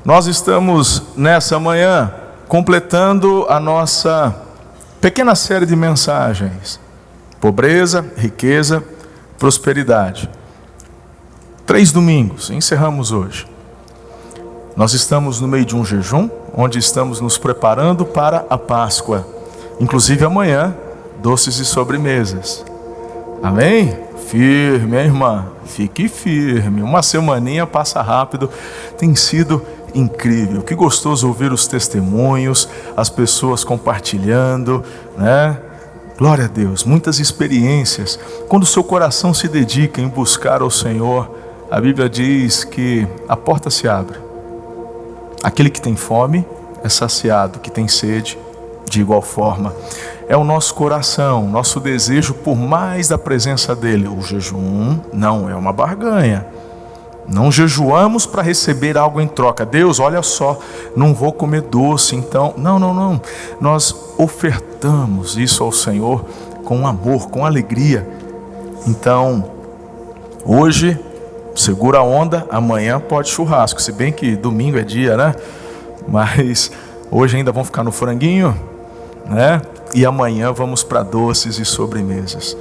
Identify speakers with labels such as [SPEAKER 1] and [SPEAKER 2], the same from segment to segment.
[SPEAKER 1] Nós estamos nessa manhã completando a nossa pequena série de mensagens: pobreza, riqueza, prosperidade. 3 domingos, encerramos hoje. Nós estamos no meio de um jejum, onde estamos nos preparando para a Páscoa. Inclusive amanhã, doces e sobremesas. Amém? Firme, hein, irmã? Fique firme. Uma semaninha passa rápido. Tem sido incrível. Que gostoso ouvir os testemunhos, as pessoas compartilhando, né? Glória a Deus. Muitas experiências. Quando o seu coração se dedica em buscar ao Senhor, a Bíblia diz que a porta se abre. Aquele que tem fome é saciado, que tem sede, de igual forma. É o nosso coração, nosso desejo por mais da presença dele. O jejum não é uma barganha. Não jejuamos para receber algo em troca. Deus, olha só, não vou comer doce, então... Não. Nós ofertamos isso ao Senhor com amor, com alegria. Então, hoje, segura a onda, amanhã pode churrasco. Se bem que domingo é dia, né? Mas hoje ainda vamos ficar no franguinho, né? E amanhã vamos para doces e sobremesas.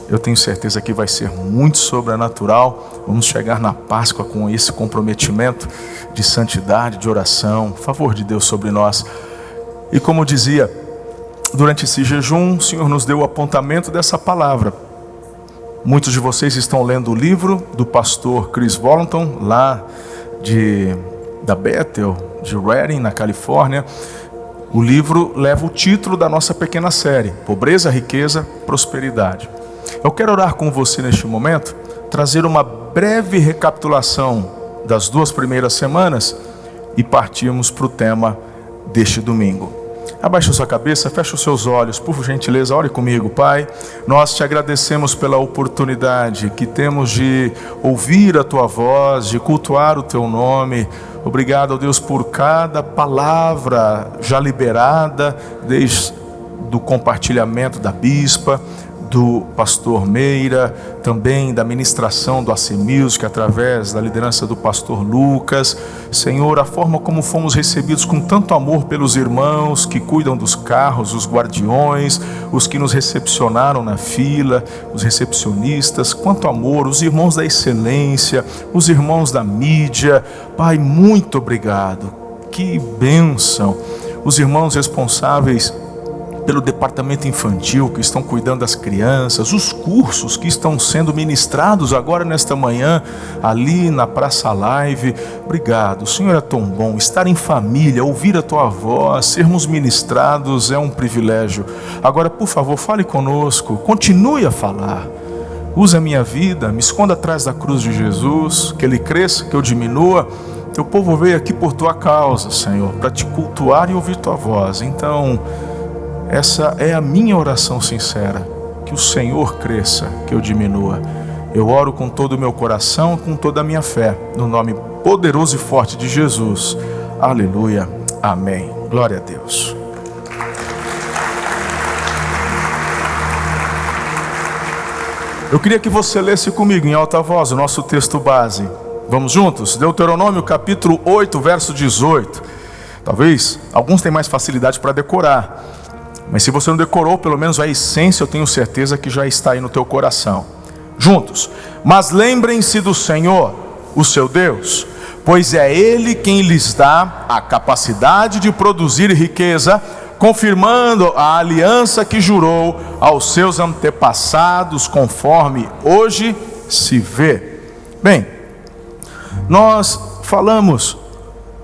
[SPEAKER 1] Eu tenho certeza que vai ser muito sobrenatural. Vamos chegar na Páscoa com esse comprometimento de santidade, de oração, favor de Deus sobre nós. E como eu dizia, durante esse jejum, o Senhor nos deu o apontamento dessa palavra. Muitos de vocês estão lendo o livro do pastor Chris Vallotton, lá da Bethel, de Redding, na Califórnia. O livro leva o título da nossa pequena série: Pobreza, Riqueza, Prosperidade. Eu quero orar com você neste momento, trazer uma breve recapitulação das 2 primeiras semanas e partirmos para o tema deste domingo. Abaixe a sua cabeça, feche os seus olhos, por gentileza, ore comigo. Pai, nós te agradecemos pela oportunidade que temos de ouvir a tua voz, de cultuar o teu nome. Obrigado, ó Deus, por cada palavra já liberada, desde do compartilhamento da bispa, do pastor Meira, também da ministração do AC Music, através da liderança do pastor Lucas. Senhor, a forma como fomos recebidos com tanto amor pelos irmãos que cuidam dos carros, os guardiões, os que nos recepcionaram na fila, os recepcionistas, quanto amor, os irmãos da excelência, os irmãos da mídia. Pai, muito obrigado, que bênção. Os irmãos responsáveis pelo departamento infantil, que estão cuidando das crianças, os cursos que estão sendo ministrados agora nesta manhã, ali na Praça Live. Obrigado, o Senhor é tão bom. Estar em família, ouvir a tua voz, sermos ministrados é um privilégio. Agora, por favor, fale conosco, continue a falar. Use a minha vida, me esconda atrás da cruz de Jesus, que Ele cresça, que eu diminua. Teu povo veio aqui por tua causa, Senhor, para te cultuar e ouvir tua voz. Então, essa é a minha oração sincera, que o Senhor cresça, que eu diminua. Eu oro com todo o meu coração, com toda a minha fé, no nome poderoso e forte de Jesus. Aleluia, amém. Glória a Deus. Eu queria que você lesse comigo em alta voz o nosso texto base. Vamos juntos? Deuteronômio capítulo 8, verso 18. Talvez alguns tenham mais facilidade para decorar, mas se você não decorou, pelo menos a essência eu tenho certeza que já está aí no teu coração. Juntos. Mas lembrem-se do Senhor, o seu Deus, pois é Ele quem lhes dá a capacidade de produzir riqueza, confirmando a aliança que jurou aos seus antepassados, conforme hoje se vê. Bem, nós falamos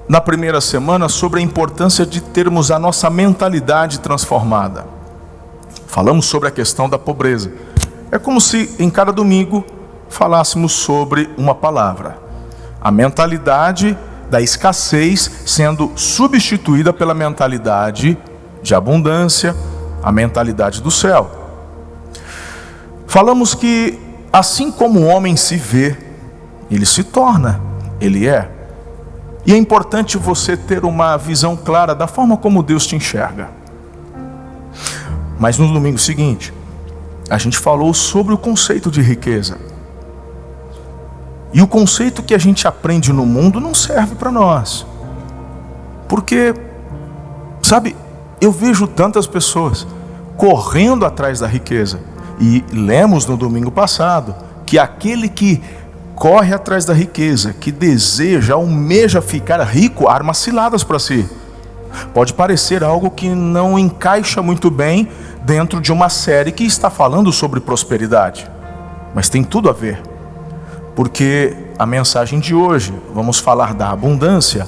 [SPEAKER 1] na primeira semana sobre a importância de termos a nossa mentalidade transformada. Falamos sobre a questão da pobreza. É como se em cada domingo falássemos sobre uma palavra. A mentalidade da escassez sendo substituída pela mentalidade de abundância, a mentalidade do céu. Falamos que assim como o homem se vê, ele se torna, ele é. E é importante você ter uma visão clara da forma como Deus te enxerga. Mas no domingo seguinte, a gente falou sobre o conceito de riqueza. E o conceito que a gente aprende no mundo não serve para nós. Porque, sabe, eu vejo tantas pessoas correndo atrás da riqueza. E lemos no domingo passado que aquele que corre atrás da riqueza, que deseja, almeja ficar rico, arma ciladas para si. Pode parecer algo que não encaixa muito bem dentro de uma série que está falando sobre prosperidade, mas tem tudo a ver, porque a mensagem de hoje, vamos falar da abundância,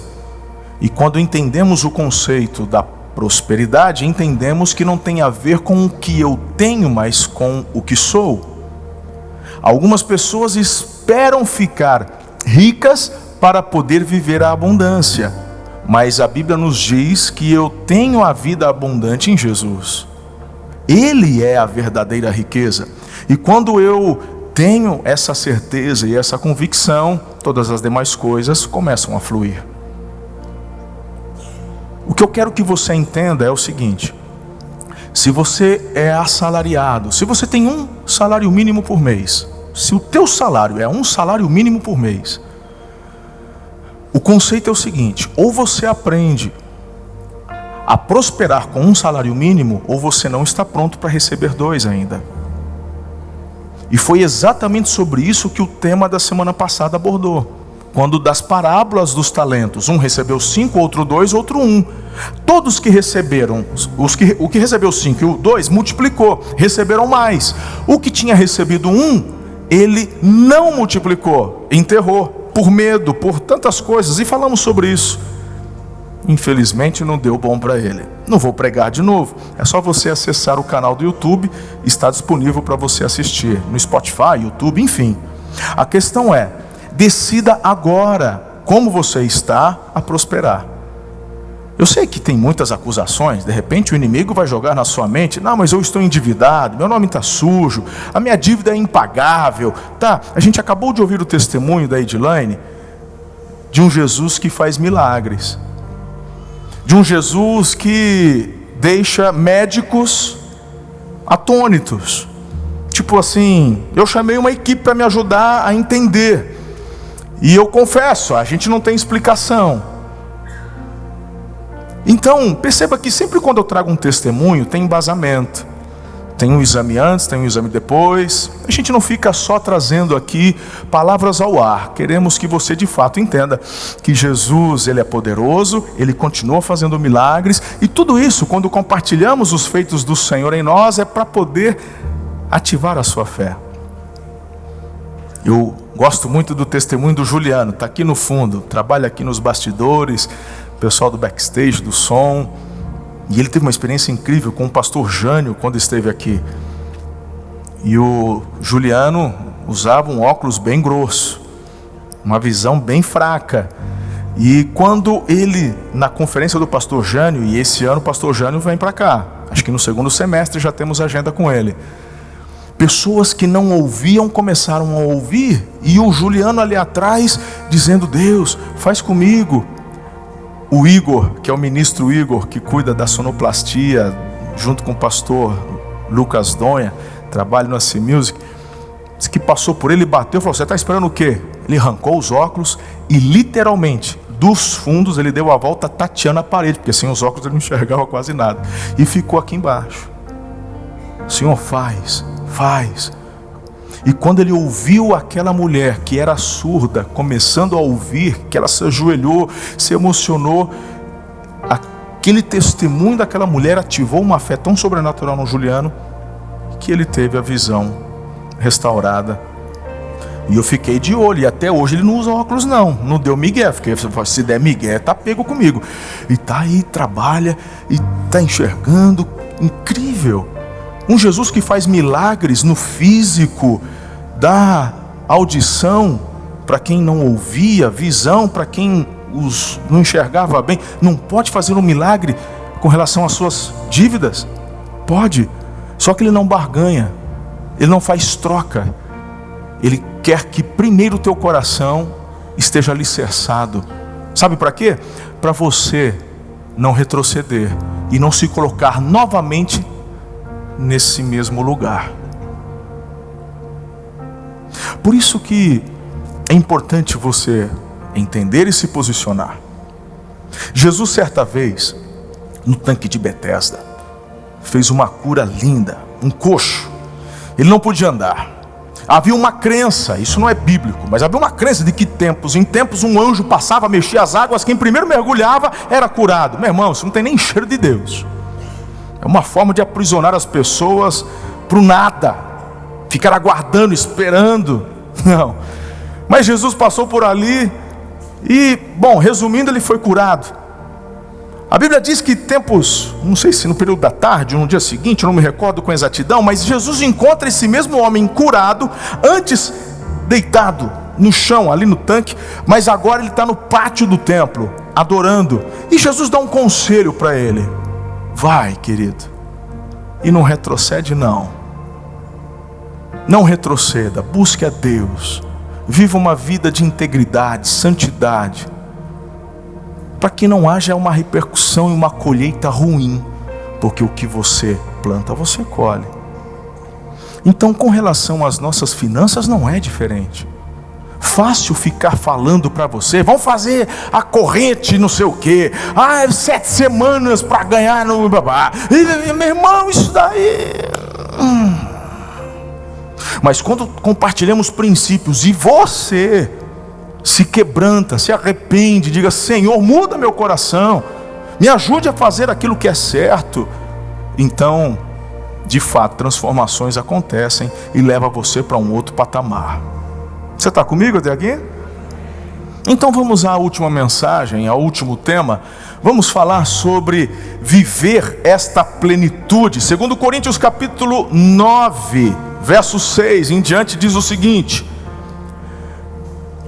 [SPEAKER 1] e quando entendemos o conceito da prosperidade, entendemos que não tem a ver com o que eu tenho, mas com o que sou. Algumas pessoas esperam ficar ricas para poder viver a abundância, mas a Bíblia nos diz que eu tenho a vida abundante em Jesus. Ele é a verdadeira riqueza. E quando eu tenho essa certeza e essa convicção, todas as demais coisas começam a fluir. O que eu quero que você entenda é o seguinte: se você é assalariado, se você tem um salário mínimo por mês, se o teu salário é um salário mínimo por mês, o conceito é o seguinte: ou você aprende a prosperar com um salário mínimo, ou você não está pronto para receber 2 ainda. E foi exatamente sobre isso que o tema da semana passada abordou. Quando das parábolas dos talentos, um recebeu 5, outro 2, outro 1. Todos que receberam, o que recebeu 5 e o 2 multiplicou, receberam mais. O que tinha recebido 1, ele não multiplicou, enterrou, por medo, por tantas coisas, e falamos sobre isso. Infelizmente não deu bom para ele. Não vou pregar de novo, é só você acessar o canal do YouTube, está disponível para você assistir, no Spotify, YouTube, enfim. A questão é, decida agora como você está a prosperar. Eu sei que tem muitas acusações, de repente o inimigo vai jogar na sua mente: não, mas eu estou endividado, meu nome está sujo, a minha dívida é impagável. Tá, a gente acabou de ouvir o testemunho da Edilane, de um Jesus que faz milagres, de um Jesus que deixa médicos atônitos. Tipo assim, eu chamei uma equipe para me ajudar a entender, e eu confesso, a gente não tem explicação. Então, perceba que sempre quando eu trago um testemunho, tem embasamento. Tem um exame antes, tem um exame depois. A gente não fica só trazendo aqui palavras ao ar. Queremos que você de fato entenda que Jesus, Ele é poderoso, Ele continua fazendo milagres. E tudo isso, quando compartilhamos os feitos do Senhor em nós, é para poder ativar a sua fé. Eu gosto muito do testemunho do Juliano, está aqui no fundo, trabalha aqui nos bastidores, pessoal do backstage, do som, e ele teve uma experiência incrível com o pastor Jânio quando esteve aqui. E o Juliano usava um óculos bem grosso, uma visão bem fraca. E quando ele, na conferência do pastor Jânio, e esse ano o pastor Jânio vem para cá, acho que no segundo semestre já temos agenda com ele, pessoas que não ouviam começaram a ouvir, e o Juliano ali atrás dizendo: Deus, faz comigo. O Igor, que é o ministro Igor, que cuida da sonoplastia, junto com o pastor Lucas Donha, trabalha no AC Music, disse que passou por ele e bateu e falou: você está esperando o quê? Ele arrancou os óculos e literalmente, dos fundos, ele deu a volta tateando a parede, porque sem os óculos ele não enxergava quase nada, e ficou aqui embaixo. Senhor, faz. E quando ele ouviu aquela mulher que era surda começando a ouvir, que ela se ajoelhou, se emocionou, aquele testemunho daquela mulher ativou uma fé tão sobrenatural no Juliano, que ele teve a visão restaurada. E eu fiquei de olho, e até hoje ele não usa óculos não deu migué, porque se der migué tá pego comigo. E tá aí, trabalha, e tá enxergando, incrível. Um Jesus que faz milagres no físico, dá audição para quem não ouvia, visão para quem não enxergava bem. Não pode fazer um milagre com relação às suas dívidas? Pode, só que ele não barganha, ele não faz troca. Ele quer que primeiro o teu coração esteja alicerçado. Sabe para quê? Para você não retroceder e não se colocar novamente nesse mesmo lugar. Por isso que é importante você entender e se posicionar. Jesus, certa vez, no tanque de Betesda, fez uma cura linda, um coxo. Ele não podia andar. Havia uma crença, isso não é bíblico, mas havia uma crença de que em tempos um anjo passava, mexia as águas, quem primeiro mergulhava era curado. Meu irmão, isso não tem nem cheiro de Deus. É uma forma de aprisionar as pessoas para o nada, ficar aguardando, esperando. Não. Mas Jesus passou por ali e, bom, resumindo, ele foi curado. A Bíblia diz que tempos, não sei se no período da tarde ou no dia seguinte, eu não me recordo com exatidão, mas Jesus encontra esse mesmo homem curado, antes deitado no chão, ali no tanque, mas agora ele está no pátio do templo, adorando. E Jesus dá um conselho para ele: vai, querido, e não retrocede não. Não retroceda, busque a Deus, viva uma vida de integridade, santidade, para que não haja uma repercussão e uma colheita ruim, porque o que você planta, você colhe. Então, com relação às nossas finanças, não é diferente. Fácil ficar falando para você: vamos fazer a corrente não sei o que, 7 semanas para ganhar no babá. Meu irmão, isso daí... Mas quando compartilhamos princípios e você se quebranta, se arrepende, diga: Senhor, muda meu coração, me ajude a fazer aquilo que é certo, então, de fato, transformações acontecem e leva você para um outro patamar. Você está comigo até aqui? Então vamos à última mensagem, ao último tema. Vamos falar sobre viver esta plenitude. 2 Coríntios capítulo 9, verso 6 em diante, diz o seguinte: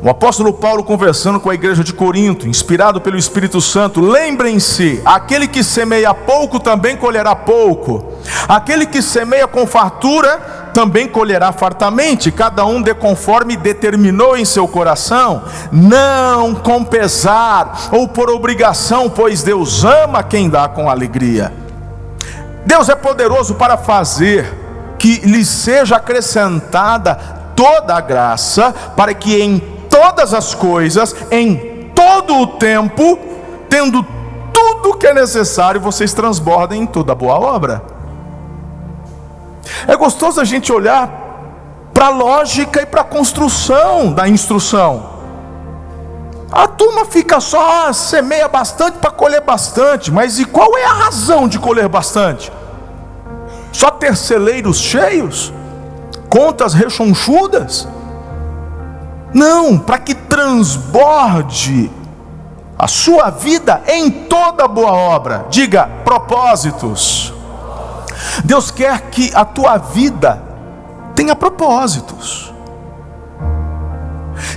[SPEAKER 1] o apóstolo Paulo conversando com a igreja de Corinto, inspirado pelo Espírito Santo: lembrem-se, aquele que semeia pouco também colherá pouco, aquele que semeia com fartura também colherá fartamente, cada um dê conforme determinou em seu coração, não com pesar ou por obrigação, pois Deus ama quem dá com alegria. Deus é poderoso para fazer que lhe seja acrescentada toda a graça, para que em todas as coisas, em todo o tempo, tendo tudo o que é necessário, vocês transbordem em toda boa obra. É gostoso a gente olhar para a lógica e para a construção da instrução. A turma fica só: semeia bastante para colher bastante. Mas e qual é a razão de colher bastante? Só ter celeiros cheios? Contas rechonchudas? Não, para que transborde a sua vida em toda boa obra. Diga: propósitos. Deus quer que a tua vida tenha propósitos.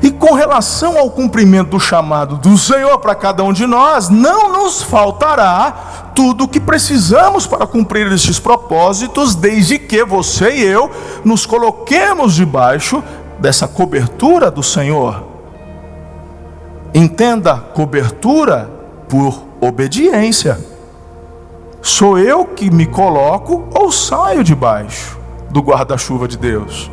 [SPEAKER 1] E com relação ao cumprimento do chamado do Senhor para cada um de nós, não nos faltará tudo o que precisamos para cumprir estes propósitos, desde que você e eu nos coloquemos debaixo dessa cobertura do Senhor. Entenda: cobertura por obediência. Sou eu que me coloco ou saio debaixo do guarda-chuva de Deus?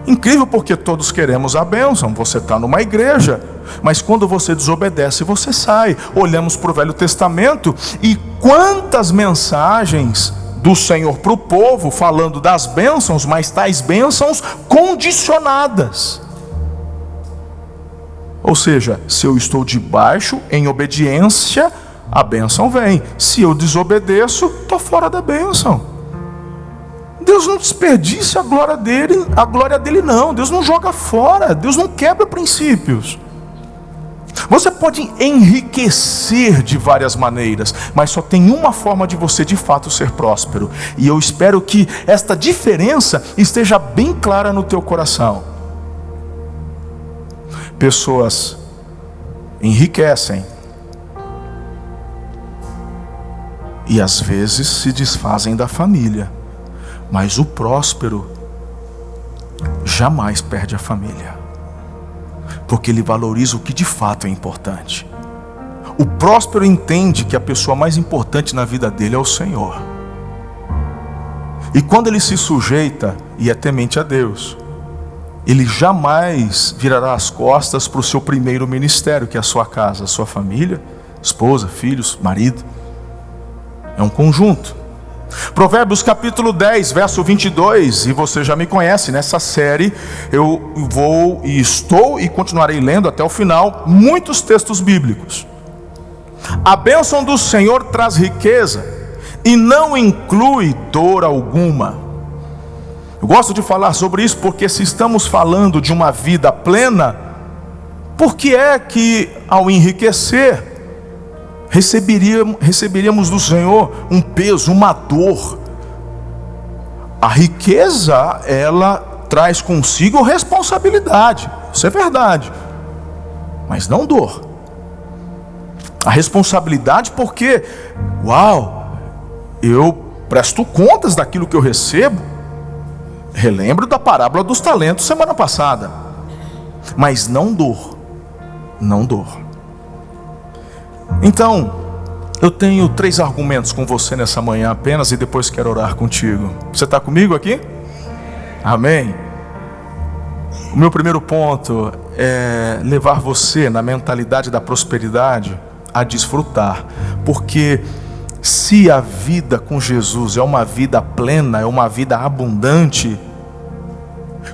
[SPEAKER 1] Incrível, porque todos queremos a bênção. Você está numa igreja, mas quando você desobedece, você sai. Olhamos para o Velho Testamento e quantas mensagens do Senhor para o povo falando das bênçãos, mas tais bênçãos condicionadas. Ou seja, se eu estou debaixo em obediência, a bênção vem. Se eu desobedeço, estou fora da bênção. Deus não desperdiça a glória dele não. Deus não joga fora, Deus não quebra princípios. Você pode enriquecer de várias maneiras, mas só tem uma forma de você de fato ser próspero. E eu espero que esta diferença esteja bem clara no teu coração. Pessoas enriquecem e às vezes se desfazem da família, mas o próspero jamais perde a família, porque ele valoriza o que de fato é importante. O próspero entende que a pessoa mais importante na vida dele é o Senhor, e quando ele se sujeita e é temente a Deus, ele jamais virará as costas para o seu primeiro ministério, que é a sua casa, a sua família, esposa, filhos, marido. É um conjunto. Provérbios capítulo 10, verso 22, e você já me conhece, nessa série eu vou e estou e continuarei lendo até o final muitos textos bíblicos. A bênção do Senhor traz riqueza e não inclui dor alguma. Eu gosto de falar sobre isso porque se estamos falando de uma vida plena, por que é que ao enriquecer receberíamos do Senhor um peso, uma dor? A riqueza, ela traz consigo responsabilidade, isso é verdade, mas não dor. A responsabilidade porque, eu presto contas daquilo que eu recebo. Relembro da parábola dos talentos semana passada, mas não dor, não dor. Então, eu tenho 3 argumentos com você nessa manhã apenas, e depois quero orar contigo. Você está comigo aqui? Amém? O meu primeiro ponto é levar você na mentalidade da prosperidade a desfrutar, porque se a vida com Jesus é uma vida plena, é uma vida abundante,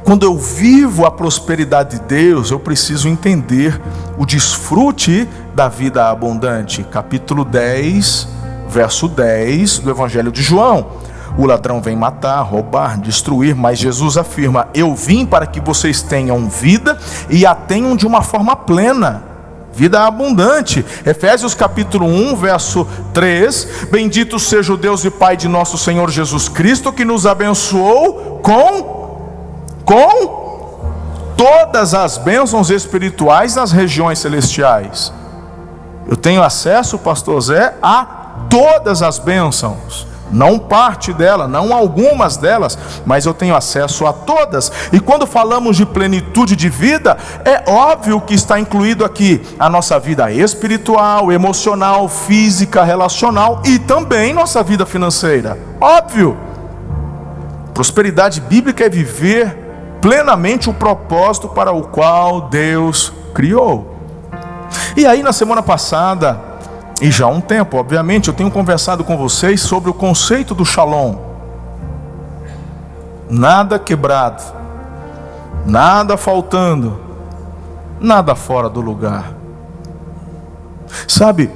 [SPEAKER 1] quando eu vivo a prosperidade de Deus, eu preciso entender o desfrute da vida abundante. Capítulo 10, verso 10 do Evangelho de João. O ladrão vem matar, roubar, destruir, mas Jesus afirma: eu vim para que vocês tenham vida e a tenham de uma forma plena. Vida abundante. Efésios capítulo 1, verso 3. Bendito seja o Deus e Pai de nosso Senhor Jesus Cristo, que nos abençoou com todas as bênçãos espirituais nas regiões celestiais. Eu tenho acesso, pastor Zé, a todas as bênçãos. Não parte dela, não algumas delas, mas eu tenho acesso a todas. E quando falamos de plenitude de vida, é óbvio que está incluído aqui a nossa vida espiritual, emocional, física, relacional e também nossa vida financeira. Óbvio. Prosperidade bíblica é viver plenamente o propósito para o qual Deus criou. E aí na semana passada, e já há um tempo, obviamente, eu tenho conversado com vocês sobre o conceito do Shalom. Nada quebrado, nada faltando, nada fora do lugar. Sabe,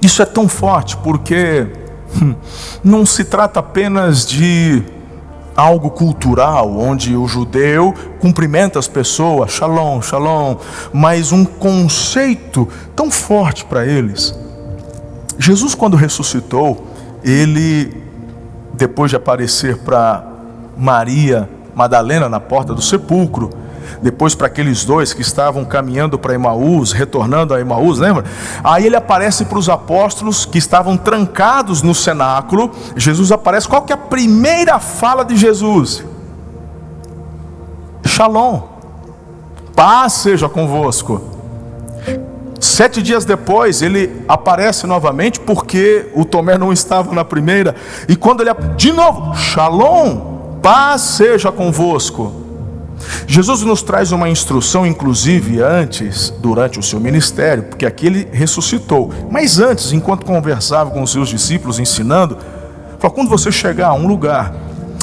[SPEAKER 1] isso é tão forte porque não se trata apenas de algo cultural, onde o judeu cumprimenta as pessoas, shalom, shalom, mas um conceito tão forte para eles. Jesus, quando ressuscitou, ele, depois de aparecer para Maria Madalena na porta do sepulcro, depois para aqueles 2 que estavam caminhando para Emaús, retornando a Emaús, lembra? Aí ele aparece para os apóstolos que estavam trancados no cenáculo. Jesus aparece. Qual que é a primeira fala de Jesus? Shalom, paz seja convosco. 7 dias depois ele aparece novamente, porque o Tomé não estava na primeira. E quando ele de novo, shalom, paz seja convosco. Jesus nos traz uma instrução, inclusive durante o seu ministério, porque aqui ele ressuscitou, mas antes, enquanto conversava com os seus discípulos, ensinando, falou: quando você chegar a um lugar,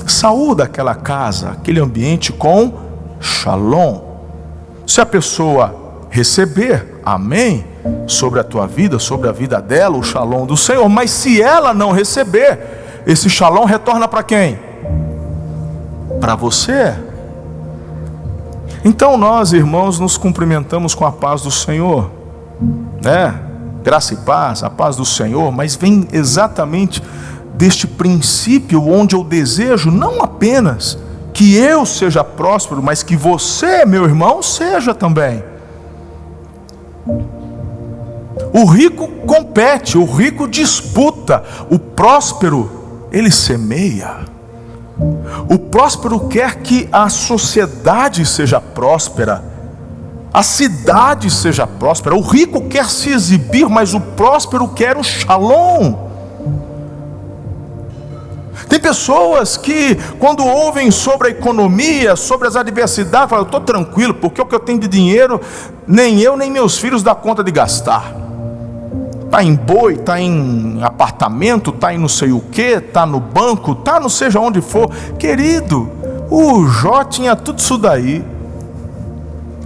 [SPEAKER 1] saúda aquela casa, aquele ambiente com shalom. Se a pessoa receber, amém, sobre a tua vida, sobre a vida dela, o shalom do Senhor. Mas se ela não receber, esse shalom retorna para quem? Para você. Então nós, irmãos, nos cumprimentamos com a paz do Senhor, né? Graça e paz, a paz do Senhor, mas vem exatamente deste princípio onde eu desejo não apenas que eu seja próspero, mas que você, meu irmão, seja também. O rico compete, o rico disputa, o próspero, ele semeia. O próspero quer que a sociedade seja próspera, a cidade seja próspera. O rico quer se exibir, mas o próspero quer o shalom. Tem pessoas que, quando ouvem sobre a economia, sobre as adversidades, falam: eu estou tranquilo, porque o que eu tenho de dinheiro, nem eu nem meus filhos dá conta de gastar. está em boi, está em apartamento, está em não sei o que, está no banco, está não seja onde for. Querido, o Jó tinha tudo isso daí.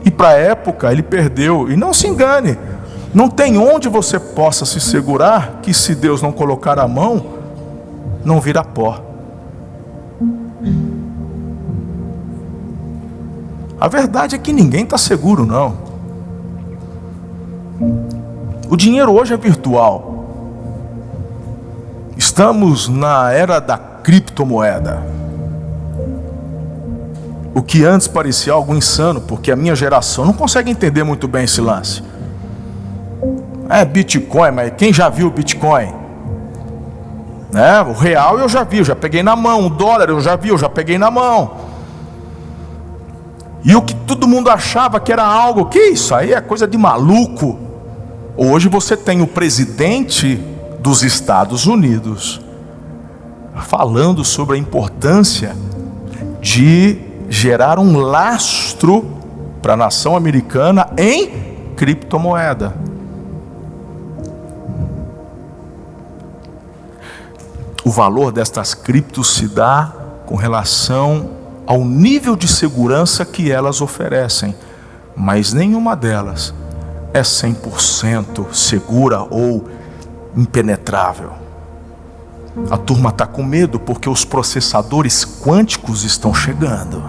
[SPEAKER 1] E para a época ele perdeu. E não se engane, não tem onde você possa se segurar que se Deus não colocar a mão, não vira pó. A verdade é que ninguém está seguro, não. O dinheiro hoje é virtual. Estamos na era da criptomoeda. O que antes parecia algo insano, porque a minha geração não consegue entender muito bem esse lance. É Bitcoin, mas quem já viu o Bitcoin? O real eu já vi, eu já peguei na mão. O dólar eu já vi, eu já peguei na mão. E o que todo mundo achava que era algo, que isso aí é coisa de maluco. Hoje você tem o presidente dos Estados Unidos falando sobre a importância de gerar um lastro para a nação americana em criptomoeda. O valor destas criptos se dá com relação ao nível de segurança que elas oferecem, mas nenhuma delas é 100% segura ou impenetrável. A turma está com medo porque os processadores quânticos estão chegando.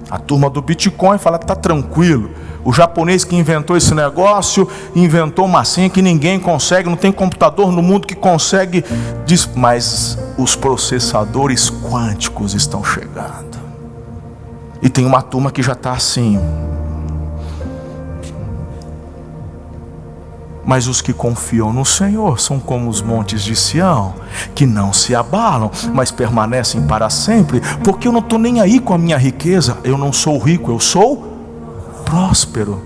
[SPEAKER 1] A turma do Bitcoin fala que está tranquilo. O japonês que inventou esse negócio, inventou uma senha que ninguém consegue, não tem computador no mundo que consegue. Mas os processadores quânticos estão chegando. E tem uma turma que já está assim. Mas os que confiam no Senhor são como os montes de Sião, que não se abalam, mas permanecem para sempre. Porque eu não estou nem aí com a minha riqueza. Eu não sou rico, eu sou próspero.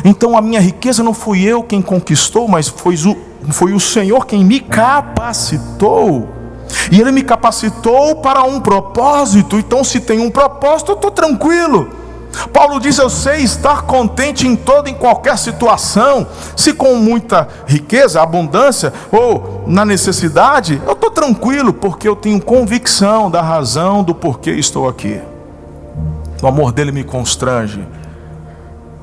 [SPEAKER 1] Então a minha riqueza não fui eu quem conquistou, mas foi o Senhor quem me capacitou. E Ele me capacitou para um propósito. Então se tem um propósito, eu estou tranquilo. Paulo diz: eu sei estar contente em toda e em qualquer situação. Se com muita riqueza, abundância, ou na necessidade, eu estou tranquilo, porque eu tenho convicção da razão do porquê estou aqui. O amor dele me constrange.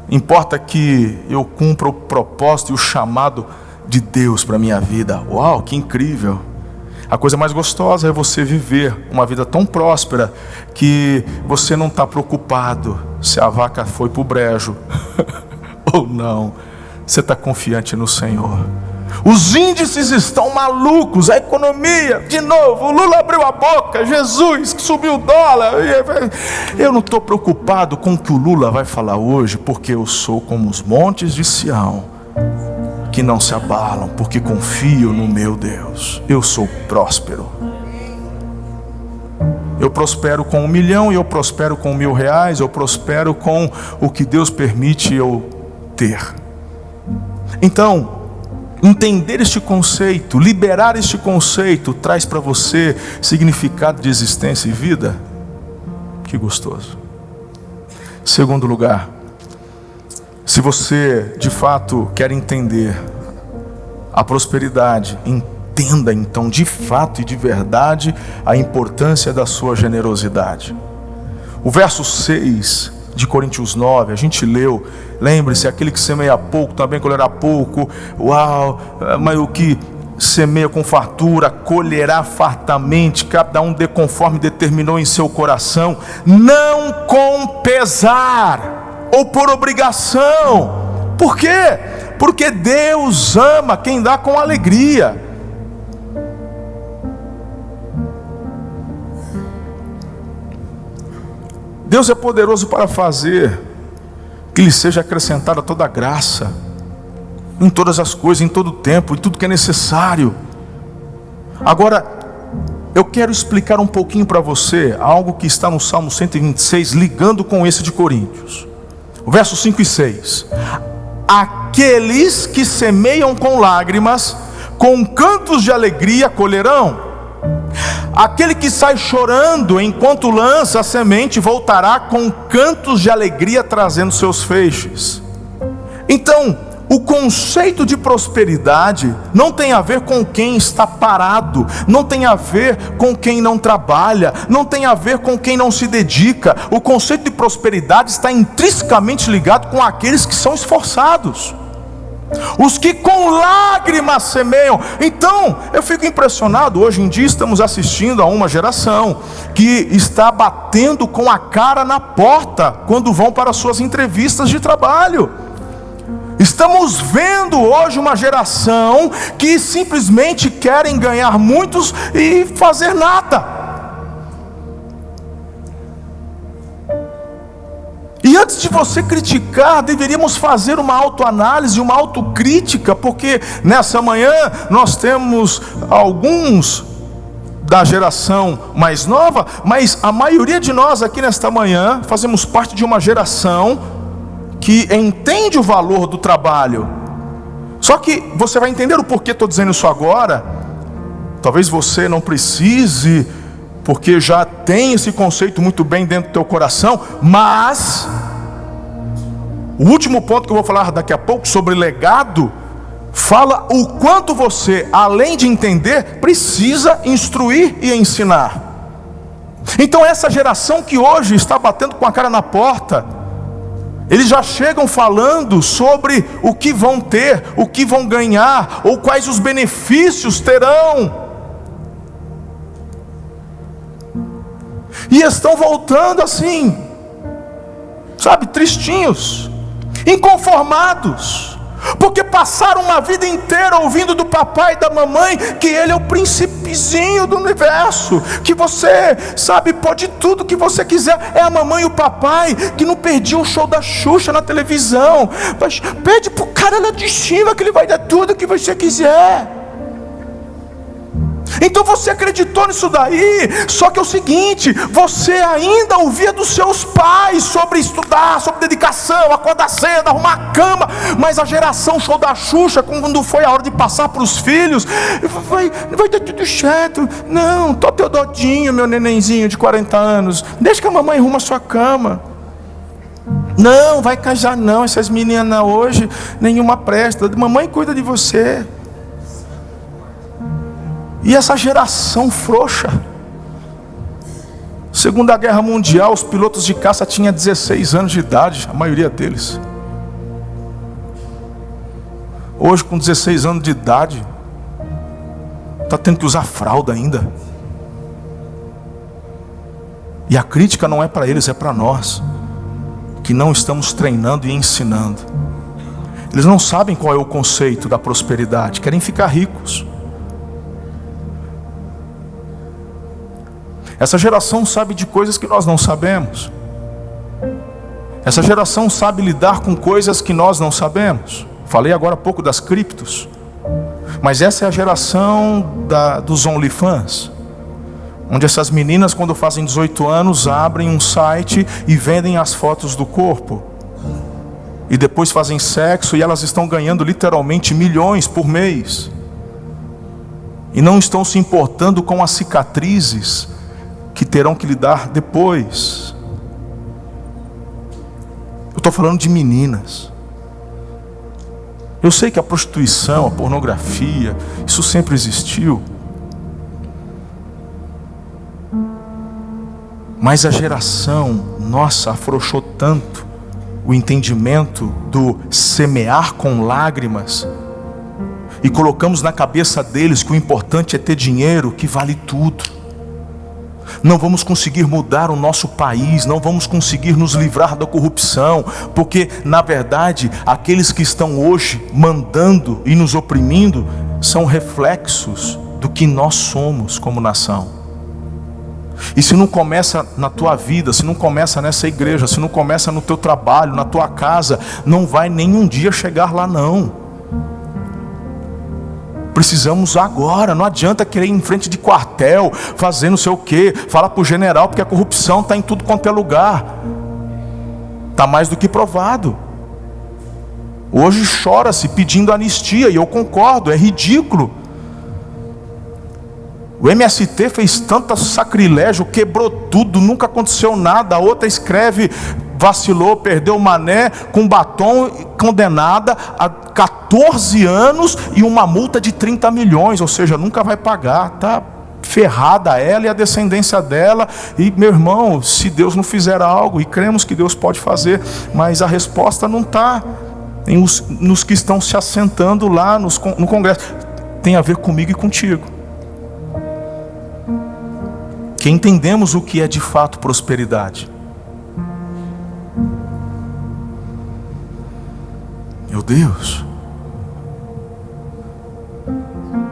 [SPEAKER 1] Importa que eu cumpra o propósito e o chamado de Deus para a minha vida. Uau, que incrível! A coisa mais gostosa é você viver uma vida tão próspera que você não está preocupado se a vaca foi para o brejo ou não. Você está confiante no Senhor. Os índices estão malucos, a economia, de novo, o Lula abriu a boca, Jesus, que subiu o dólar. Eu não estou preocupado com o que o Lula vai falar hoje, porque eu sou como os montes de Sião, que não se abalam, porque confio no meu Deus. Eu sou próspero. Eu prospero com 1 milhão, eu prospero com R$1.000, eu prospero com o que Deus permite eu ter. Então, entender este conceito, liberar este conceito, traz para você significado de existência e vida. Que gostoso. Segundo lugar, se você de fato quer entender a prosperidade, entenda então de fato e de verdade a importância da sua generosidade. O verso 6 de Coríntios 9, a gente leu, lembre-se, aquele que semeia pouco também colherá pouco. Uau, mas o que semeia com fartura colherá fartamente, cada um dê conforme determinou em seu coração, não com pesar ou por obrigação. Por quê? Porque Deus ama quem dá com alegria. Deus é poderoso para fazer que lhe seja acrescentada toda a graça, em todas as coisas, em todo o tempo, em tudo que é necessário. Agora, eu quero explicar um pouquinho para você algo que está no Salmo 126, ligando com esse de Coríntios. O verso 5 e 6. Aqueles que semeiam com lágrimas, com cantos de alegria colherão. Aquele que sai chorando enquanto lança a semente, voltará com cantos de alegria trazendo seus feixes. Então, O conceito de prosperidade não tem a ver com quem está parado, não tem a ver com quem não trabalha, não tem a ver com quem não se dedica. O conceito de prosperidade está intrinsecamente ligado com aqueles que são esforçados, os que com lágrimas semeiam. Então, eu fico impressionado. Hoje em dia estamos assistindo a uma geração que está batendo com a cara na porta quando vão para suas entrevistas de trabalho. Estamos vendo hoje uma geração que simplesmente querem ganhar muitos e fazer nada. E antes de você criticar, deveríamos fazer uma autoanálise, uma autocrítica, porque nessa manhã nós temos alguns da geração mais nova, mas a maioria de nós aqui nesta manhã fazemos parte de uma geração que entende o valor do trabalho. Só que você vai entender o porquê estou dizendo isso agora. Talvez você não precise, porque já tem esse conceito muito bem dentro do teu coração. Mas o último ponto que eu vou falar daqui a pouco, sobre legado, fala o quanto você, além de entender, precisa instruir e ensinar. Então essa geração que hoje está batendo com a cara na porta, eles já chegam falando sobre o que vão ter, o que vão ganhar, ou quais os benefícios terão. E estão voltando assim, sabe, tristinhos, inconformados, porque passaram uma vida inteira ouvindo do papai e da mamãe que ele é o príncipezinho do universo, que você, sabe, pode tudo que você quiser. É a mamãe e o papai que não perdiam o show da Xuxa na televisão. Mas pede pro cara lá de cima que ele vai dar tudo que você quiser. Então você acreditou nisso daí. Só que é o seguinte, você ainda ouvia dos seus pais sobre estudar, sobre dedicação, acordar cedo, arrumar a cama. Mas a geração show da Xuxa, quando foi a hora de passar para os filhos, vai dar tudo certo. Não, tô teu dodinho, meu nenenzinho de 40 anos, deixa que a mamãe arruma a sua cama. Não, vai casar não, essas meninas hoje, nenhuma presta, mamãe cuida de você. E essa geração frouxa. Segunda Guerra Mundial, os pilotos de caça tinham 16 anos de idade, a maioria deles. Hoje, com 16 anos de idade, está tendo que usar fralda ainda. E a crítica não é para eles, é para nós, que não estamos treinando e ensinando. Eles não sabem qual é o conceito da prosperidade, querem ficar ricos. Essa geração sabe de coisas que nós não sabemos. Essa geração sabe lidar com coisas que nós não sabemos. Falei agora há pouco das criptos. Mas essa é a geração dos OnlyFans, onde essas meninas, quando fazem 18 anos, abrem um site e vendem as fotos do corpo. E depois fazem sexo e elas estão ganhando literalmente milhões por mês. E não estão se importando com as cicatrizes que terão que lidar depois. Eu estou falando de meninas. Eu sei que a prostituição, a pornografia, isso sempre existiu. Mas a geração nossa afrouxou tanto o entendimento do semear com lágrimas, e colocamos na cabeça deles que o importante é ter dinheiro, que vale tudo. Não vamos conseguir mudar o nosso país, não vamos conseguir nos livrar da corrupção, porque na verdade aqueles que estão hoje mandando e nos oprimindo são reflexos do que nós somos como nação. E se não começa na tua vida, se não começa nessa igreja, se não começa no teu trabalho, na tua casa, não vai nenhum dia chegar lá não. Precisamos agora, não adianta querer ir em frente de quartel, fazer não sei o que, falar para o general, porque a corrupção está em tudo quanto é lugar. Está mais do que provado. Hoje chora-se pedindo anistia, e eu concordo, é ridículo. O MST fez tanto sacrilégio, quebrou tudo, nunca aconteceu nada. A outra escreve, vacilou, perdeu o mané com batom, condenada a 14 anos e uma multa de 30 milhões, ou seja, nunca vai pagar, está ferrada ela e a descendência dela. E meu irmão, se Deus não fizer algo, e cremos que Deus pode fazer, mas a resposta não está nos que estão se assentando lá no Congresso, tem a ver comigo e contigo, que entendemos o que é de fato prosperidade. Meu Deus,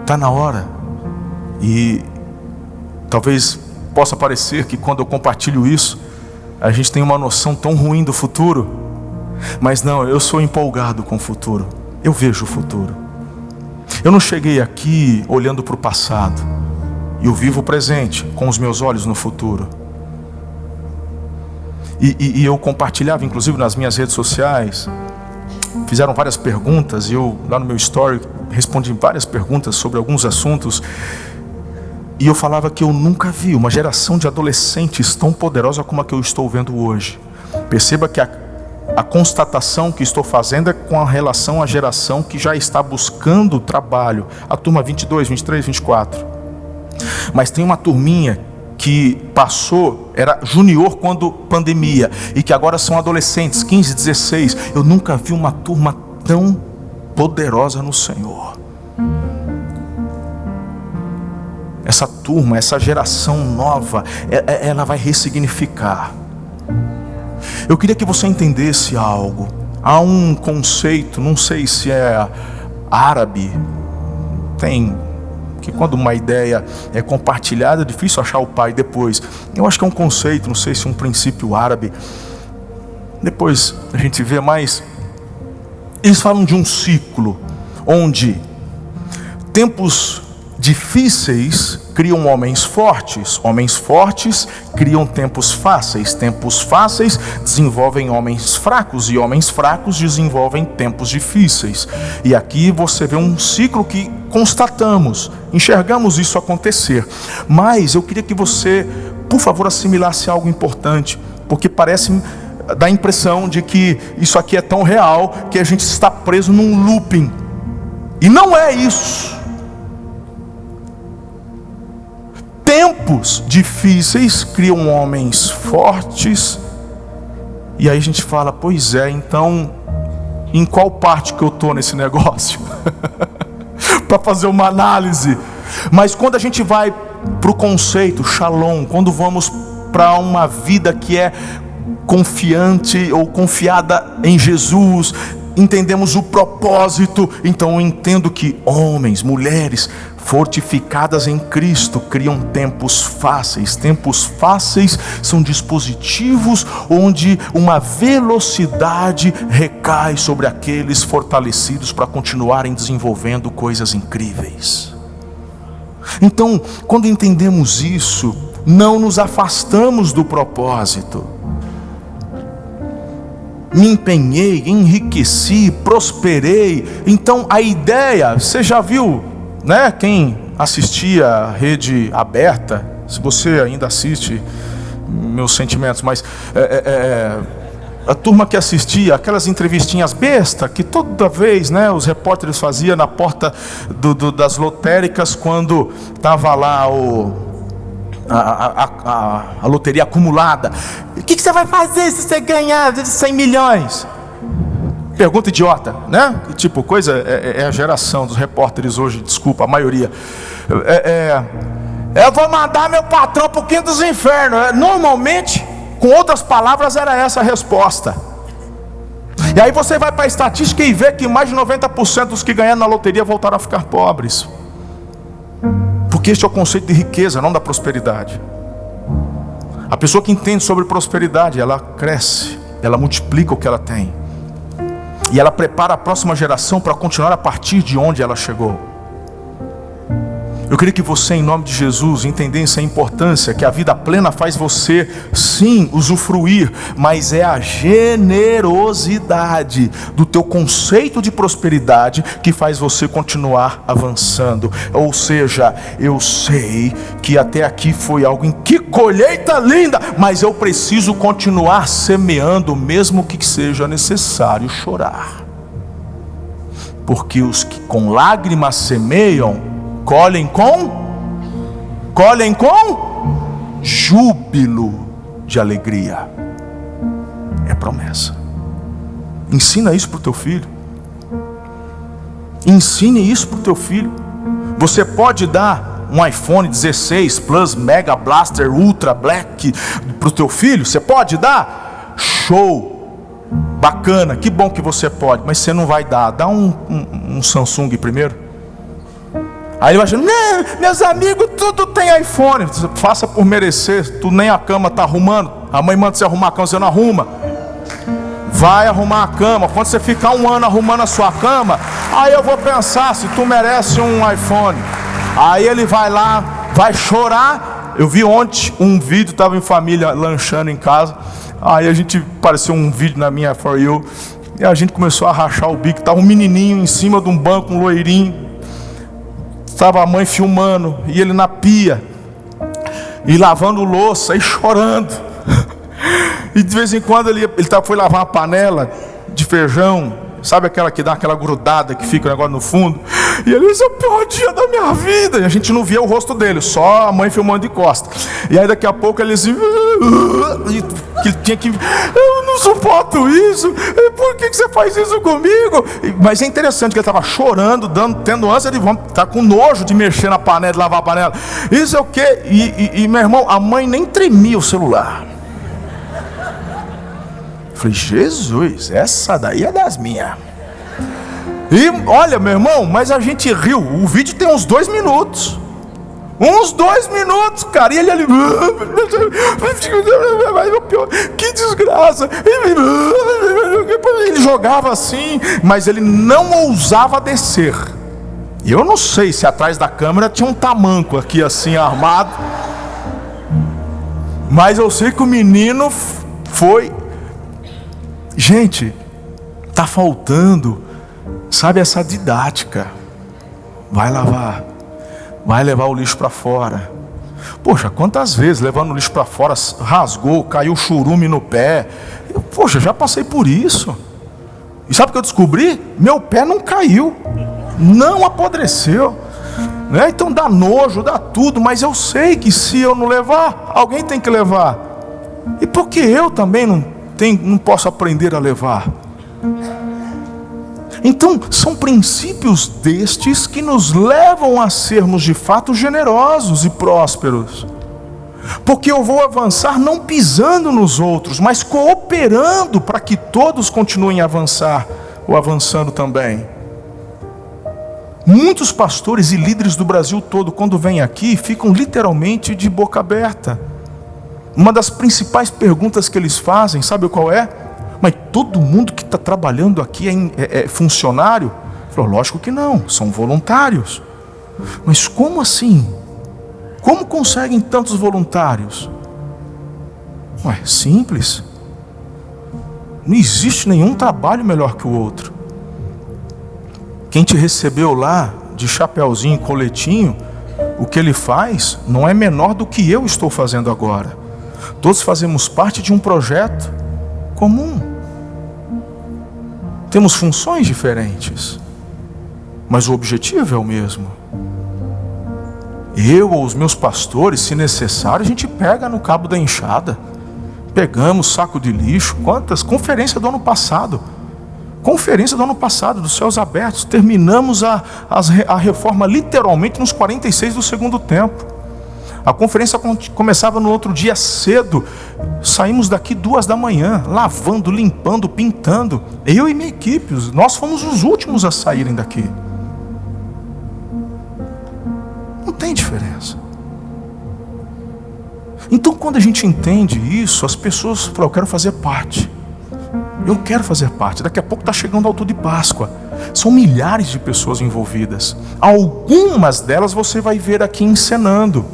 [SPEAKER 1] está na hora. E talvez possa parecer que quando eu compartilho isso, a gente tem uma noção tão ruim do futuro, mas não, eu sou empolgado com o futuro. Eu vejo o futuro. Eu não cheguei aqui olhando para o passado, eu vivo o presente com os meus olhos no futuro. E eu compartilhava, inclusive nas minhas redes sociais, fizeram várias perguntas, e eu lá no meu story respondi várias perguntas sobre alguns assuntos, e eu falava que eu nunca vi uma geração de adolescentes tão poderosa como a que eu estou vendo hoje. Perceba que a constatação que estou fazendo é com relação à geração que já está buscando trabalho, a turma 22, 23, 24. Mas tem uma turminha que passou, era junior quando pandemia, e que agora são adolescentes, 15, 16. Eu nunca vi uma turma tão poderosa no Senhor. Essa turma, essa geração nova, ela vai ressignificar. Eu queria que você entendesse algo. Há um conceito, não sei se é árabe, tem, que quando uma ideia é compartilhada é difícil achar o pai depois. Eu acho que é um conceito, não sei se é um princípio árabe, depois a gente vê, mas eles falam de um ciclo onde tempos difíceis criam homens fortes criam tempos fáceis desenvolvem homens fracos, e homens fracos desenvolvem tempos difíceis. E aqui você vê um ciclo que constatamos, enxergamos isso acontecer. Mas eu queria que você, por favor, assimilasse algo importante, porque parece dar a impressão de que isso aqui é tão real que a gente está preso num looping, e não é isso. Tempos difíceis criam homens fortes. E aí a gente fala, pois é, então em qual parte que eu estou nesse negócio? Para fazer uma análise. Mas quando a gente vai para o conceito Shalom, quando vamos para uma vida que é confiante ou confiada em Jesus, entendemos o propósito. Então eu entendo que homens, mulheres fortificadas em Cristo criam tempos fáceis. Tempos fáceis são dispositivos onde uma velocidade recai sobre aqueles fortalecidos para continuarem desenvolvendo coisas incríveis. Então, quando entendemos isso, não nos afastamos do propósito. Me empenhei, enriqueci, prosperei. Então a ideia, você já viu, né? Quem assistia a rede aberta, se você ainda assiste, meus sentimentos, mas a turma que assistia aquelas entrevistinhas besta que toda vez, né, os repórteres faziam na porta das lotéricas, quando estava lá a loteria acumulada. O que você vai fazer se você ganhar 100 milhões? Pergunta idiota, né? Tipo, coisa, é a geração dos repórteres hoje, desculpa, a maioria. Eu vou mandar meu patrão pro quinto dos infernos. Normalmente, com outras palavras, era essa a resposta. E aí você vai para a estatística e vê que mais de 90% dos que ganharam na loteria voltaram a ficar pobres. Porque este é o conceito de riqueza, não da prosperidade. A pessoa que entende sobre prosperidade, ela cresce, ela multiplica o que ela tem, e ela prepara a próxima geração para continuar a partir de onde ela chegou. Eu queria que você, em nome de Jesus, entendesse a importância que a vida plena faz você, sim, usufruir, mas é a generosidade do teu conceito de prosperidade que faz você continuar avançando. Ou seja, eu sei que até aqui foi algo em que colheita linda, mas eu preciso continuar semeando, mesmo que seja necessário chorar. Porque os que com lágrimas semeiam, colhem com júbilo de alegria. É promessa. Ensina isso para o teu filho. Ensine isso para o teu filho. Você pode dar um iPhone 16 Plus Mega Blaster Ultra Black para o teu filho? Você pode dar? Show! Bacana, que bom que você pode. Mas você não vai dar. Dá um Samsung primeiro. Aí ele vai achando, meus amigos tudo tem iPhone. Faça por merecer. Tu nem a cama tá arrumando. A mãe manda você arrumar a cama, você não arruma. Vai arrumar a cama. Quando você ficar 1 ano arrumando a sua cama, aí eu vou pensar se tu merece um iPhone. Aí ele vai lá, vai chorar. Eu vi ontem um vídeo, estava em família lanchando em casa. Aí a gente, apareceu um vídeo na minha For You, e a gente começou a rachar o bico. Estava um menininho em cima de um banco, um loirinho. Estava a mãe filmando, e ele na pia, e lavando louça, e chorando. E de vez em quando ele foi lavar uma panela de feijão, sabe aquela que dá aquela grudada que fica o negócio no fundo? E ele disse, é o pior dia da minha vida. E a gente não via o rosto dele, só a mãe filmando de costas. E aí daqui a pouco ele disse, que ele tinha que, eu não suporto isso, por que você faz isso comigo? Mas é interessante que ele estava chorando, tendo ânsia de vômito, tá com nojo de mexer na panela, de lavar a panela. Isso é o quê? E meu irmão, a mãe nem tremia o celular. Eu falei, Jesus, essa daí é das minhas. E olha, meu irmão, mas a gente riu. O vídeo tem uns 2 minutos. Uns 2 minutos, cara. E ele ali, que desgraça. Ele jogava assim, mas ele não ousava descer. E eu não sei se atrás da câmera tinha um tamanco aqui assim armado. Mas eu sei que o menino foi. Gente, tá faltando, sabe, essa didática. Vai lavar, vai levar o lixo para fora. Poxa, quantas vezes levando o lixo para fora rasgou, caiu churume no pé. Poxa, já passei por isso. E sabe o que eu descobri? Meu pé não caiu, não apodreceu, né? Então dá nojo, dá tudo, mas eu sei que se eu não levar, alguém tem que levar. E por que eu também não posso aprender a levar? Então são princípios destes que nos levam a sermos de fato generosos e prósperos, porque eu vou avançar não pisando nos outros, mas cooperando para que todos continuem a avançar ou avançando também. Muitos pastores e líderes do Brasil todo, quando vêm aqui, ficam literalmente de boca aberta. Uma das principais perguntas que eles fazem, sabe qual é? Mas todo mundo que está trabalhando aqui é funcionário? Falou, lógico que não, são voluntários. Mas como assim? Como conseguem tantos voluntários? Ué, simples. Não existe nenhum trabalho melhor que o outro. Quem te recebeu lá de chapeuzinho, coletinho, o que ele faz não é menor do que eu estou fazendo agora. Todos fazemos parte de um projeto comum. Temos funções diferentes, mas o objetivo é o mesmo. Eu ou os meus pastores, se necessário, a gente pega no cabo da enxada. Pegamos saco de lixo. Quantas? Conferência do ano passado. Conferência do ano passado, dos céus abertos. Terminamos a reforma literalmente nos 46 do segundo tempo. A conferência começava no outro dia cedo. Saímos daqui 2 da manhã, lavando, limpando, pintando. Eu e minha equipe, nós fomos os últimos a saírem daqui. Não tem diferença. Então quando a gente entende isso, as pessoas falam, eu quero fazer parte. Eu quero fazer parte. Daqui a pouco está chegando o alto de Páscoa. São milhares de pessoas envolvidas. Algumas delas você vai ver aqui encenando.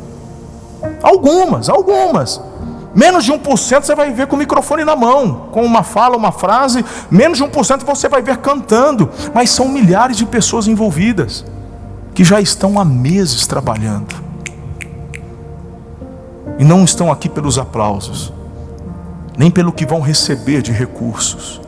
[SPEAKER 1] Algumas. Menos de 1% você vai ver com o microfone na mão, com uma fala, uma frase. Menos de 1% você vai ver cantando. Mas são milhares de pessoas envolvidas, que já estão há meses trabalhando. E não estão aqui pelos aplausos, nem pelo que vão receber de recursos.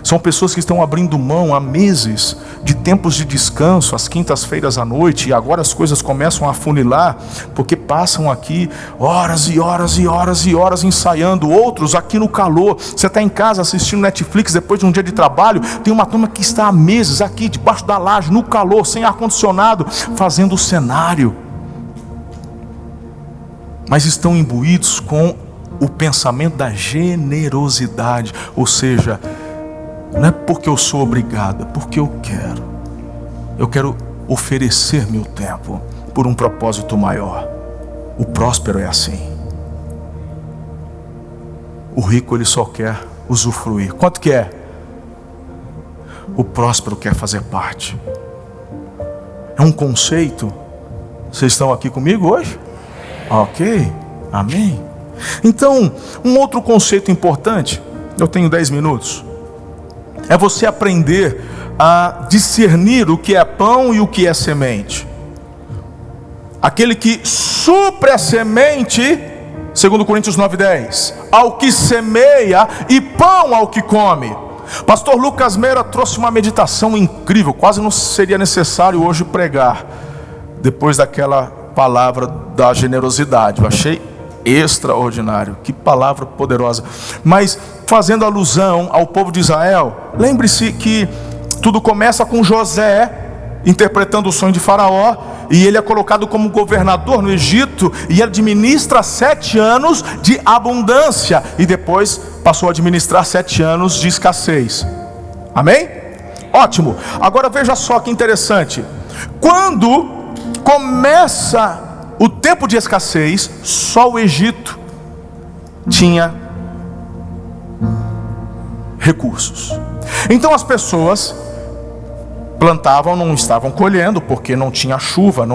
[SPEAKER 1] São pessoas que estão abrindo mão há meses de tempos de descanso, às quintas-feiras à noite, e agora as coisas começam a afunilar, porque passam aqui horas e horas e horas e horas ensaiando. Outros aqui no calor. Você está em casa assistindo Netflix depois de um dia de trabalho, tem uma turma que está há meses aqui, debaixo da laje, no calor, sem ar-condicionado, fazendo o cenário. Mas estão imbuídos com o pensamento da generosidade, ou seja, não é porque eu sou obrigado, é porque eu quero oferecer meu tempo por um propósito maior. O próspero é assim. O rico, ele só quer usufruir. Quanto que é? O próspero quer fazer parte. É um conceito. Vocês estão aqui comigo hoje? Ok, amém. Então, um outro conceito importante, eu tenho 10 minutos, é você aprender a discernir o que é pão e o que é semente. Aquele que supre a semente, segundo Coríntios 9:10, ao que semeia, e pão ao que come. Pastor Lucas Meira trouxe uma meditação incrível, quase não seria necessário hoje pregar, depois daquela palavra da generosidade. Eu achei extraordinário, que palavra poderosa. Mas fazendo alusão ao povo de Israel, lembre-se que tudo começa com José interpretando o sonho de Faraó, e ele é colocado como governador no Egito, e administra 7 anos de abundância, e depois passou a administrar 7 anos de escassez. Amém? Ótimo. Agora veja só que interessante, quando começa o tempo de escassez, só o Egito tinha recursos. Então as pessoas plantavam, não estavam colhendo, porque não tinha chuva,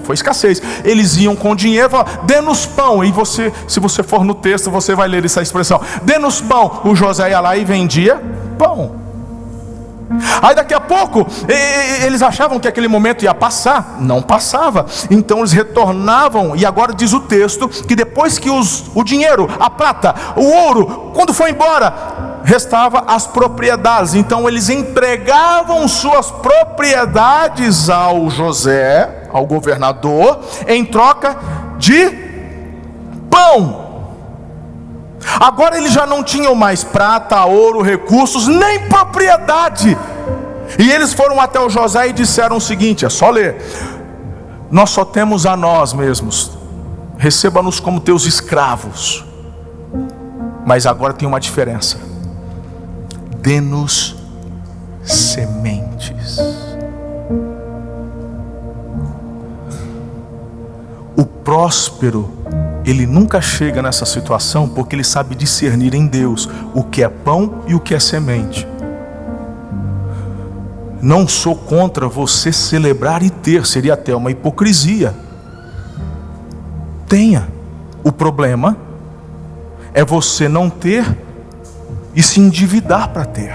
[SPEAKER 1] foi escassez. Eles iam com dinheiro, falavam, dê-nos pão. E você, se você for no texto, você vai ler essa expressão, dê-nos pão. O José ia lá e vendia pão. Aí daqui a pouco eles achavam que aquele momento ia passar. Não passava. Então eles retornavam. E agora diz o texto que depois que o dinheiro, a prata, o ouro, quando foi embora, restava as propriedades. Então eles entregavam suas propriedades ao José, ao governador, em troca de pão. Agora eles já não tinham mais prata, ouro, recursos, nem propriedade. E eles foram até o José e disseram o seguinte, é só ler: nós só temos a nós mesmos, receba-nos como teus escravos. Mas agora tem uma diferença: dê-nos sementes. O próspero, ele nunca chega nessa situação porque ele sabe discernir em Deus o que é pão e o que é semente. Não sou contra você celebrar e ter, seria até uma hipocrisia. Tenha. O problema é você não ter e se endividar para ter.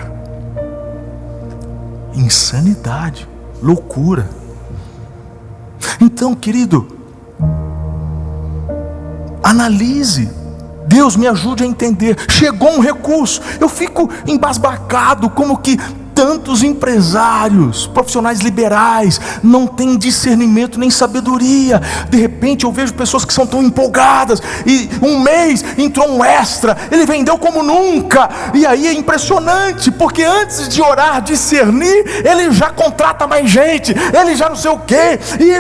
[SPEAKER 1] Insanidade, loucura. Então, querido, analise. Deus me ajude a entender. Chegou um recurso, eu fico embasbacado como que tantos empresários, profissionais liberais, não têm discernimento nem sabedoria. De repente eu vejo pessoas que são tão empolgadas, e um mês entrou um extra, ele vendeu como nunca, e aí é impressionante, porque antes de orar, discernir, ele já contrata mais gente, ele já não sei o que, e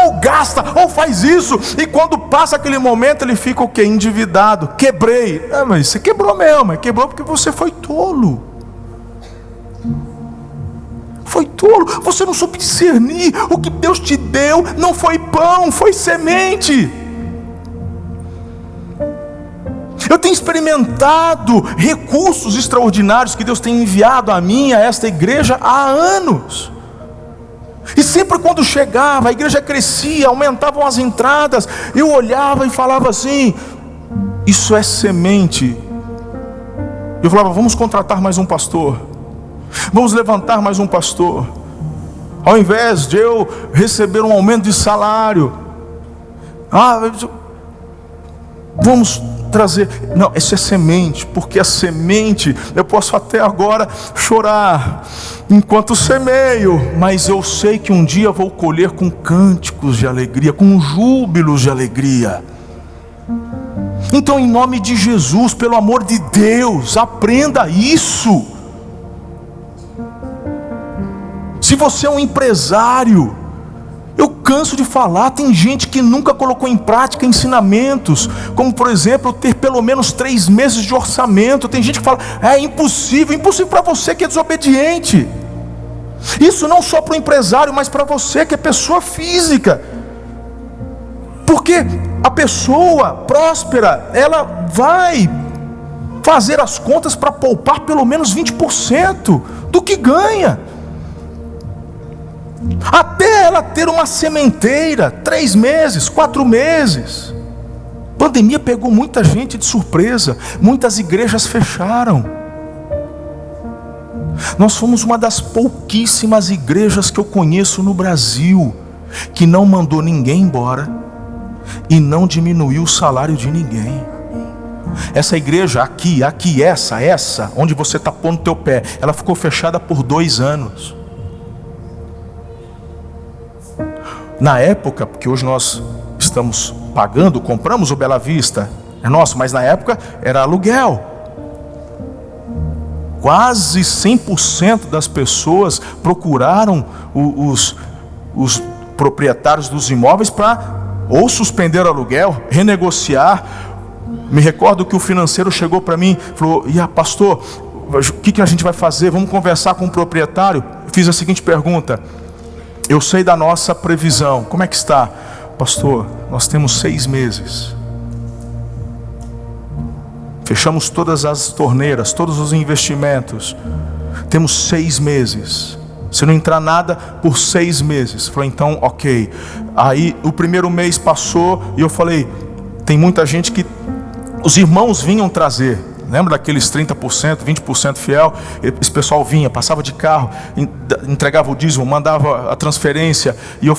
[SPEAKER 1] ou gasta, ou faz isso, e quando passa aquele momento, ele fica o que? Endividado. Quebrei. Mas você quebrou mesmo, mas quebrou porque você foi tolo. Foi tolo, você não soube discernir. O que Deus te deu não foi pão, foi semente. Eu tenho experimentado recursos extraordinários que Deus tem enviado a mim, a esta igreja, há anos. E sempre quando chegava, a igreja crescia, aumentavam as entradas, eu olhava e falava assim: isso é semente. Eu falava: vamos contratar mais um pastor, vamos levantar mais um pastor. Ao invés de eu receber um aumento de salário, Vamos trazer, não, isso é semente, porque a semente, eu posso até agora chorar enquanto semeio, mas eu sei que um dia vou colher com cânticos de alegria, com júbilos de alegria. Então, em nome de Jesus, pelo amor de Deus, aprenda isso. Se você é um empresário, eu canso de falar, tem gente que nunca colocou em prática ensinamentos, como por exemplo, ter pelo menos 3 meses de orçamento. Tem gente que fala, é impossível para você que é desobediente. Isso não só para o empresário, mas para você que é pessoa física. Porque a pessoa próspera, ela vai fazer as contas para poupar pelo menos 20% do que ganha. Até ela ter uma sementeira, 3 meses, 4 meses. A pandemia pegou muita gente de surpresa. Muitas igrejas fecharam. Nós fomos uma das pouquíssimas igrejas que eu conheço no Brasil que não mandou ninguém embora e não diminuiu o salário de ninguém. Essa igreja aqui, essa, onde você está pondo teu pé, ela ficou fechada por 2 anos. Na época, porque hoje nós estamos pagando, compramos o Bela Vista, é nosso, mas na época era aluguel. Quase 100% das pessoas procuraram os proprietários dos imóveis para ou suspender o aluguel, renegociar. Me recordo que o financeiro chegou para mim e falou, pastor, o que a gente vai fazer? Vamos conversar com o proprietário? Eu fiz a seguinte pergunta, eu sei da nossa previsão, como é que está? Pastor, nós temos 6 meses. Fechamos todas as torneiras, todos os investimentos. Temos 6 meses. Se não entrar nada, por 6 meses. Falei, então, ok. Aí o primeiro mês passou e eu falei, tem muita gente que os irmãos vinham trazer. Lembra daqueles 30%, 20% fiel? Esse pessoal vinha, passava de carro, entregava o dízimo, mandava a transferência. E eu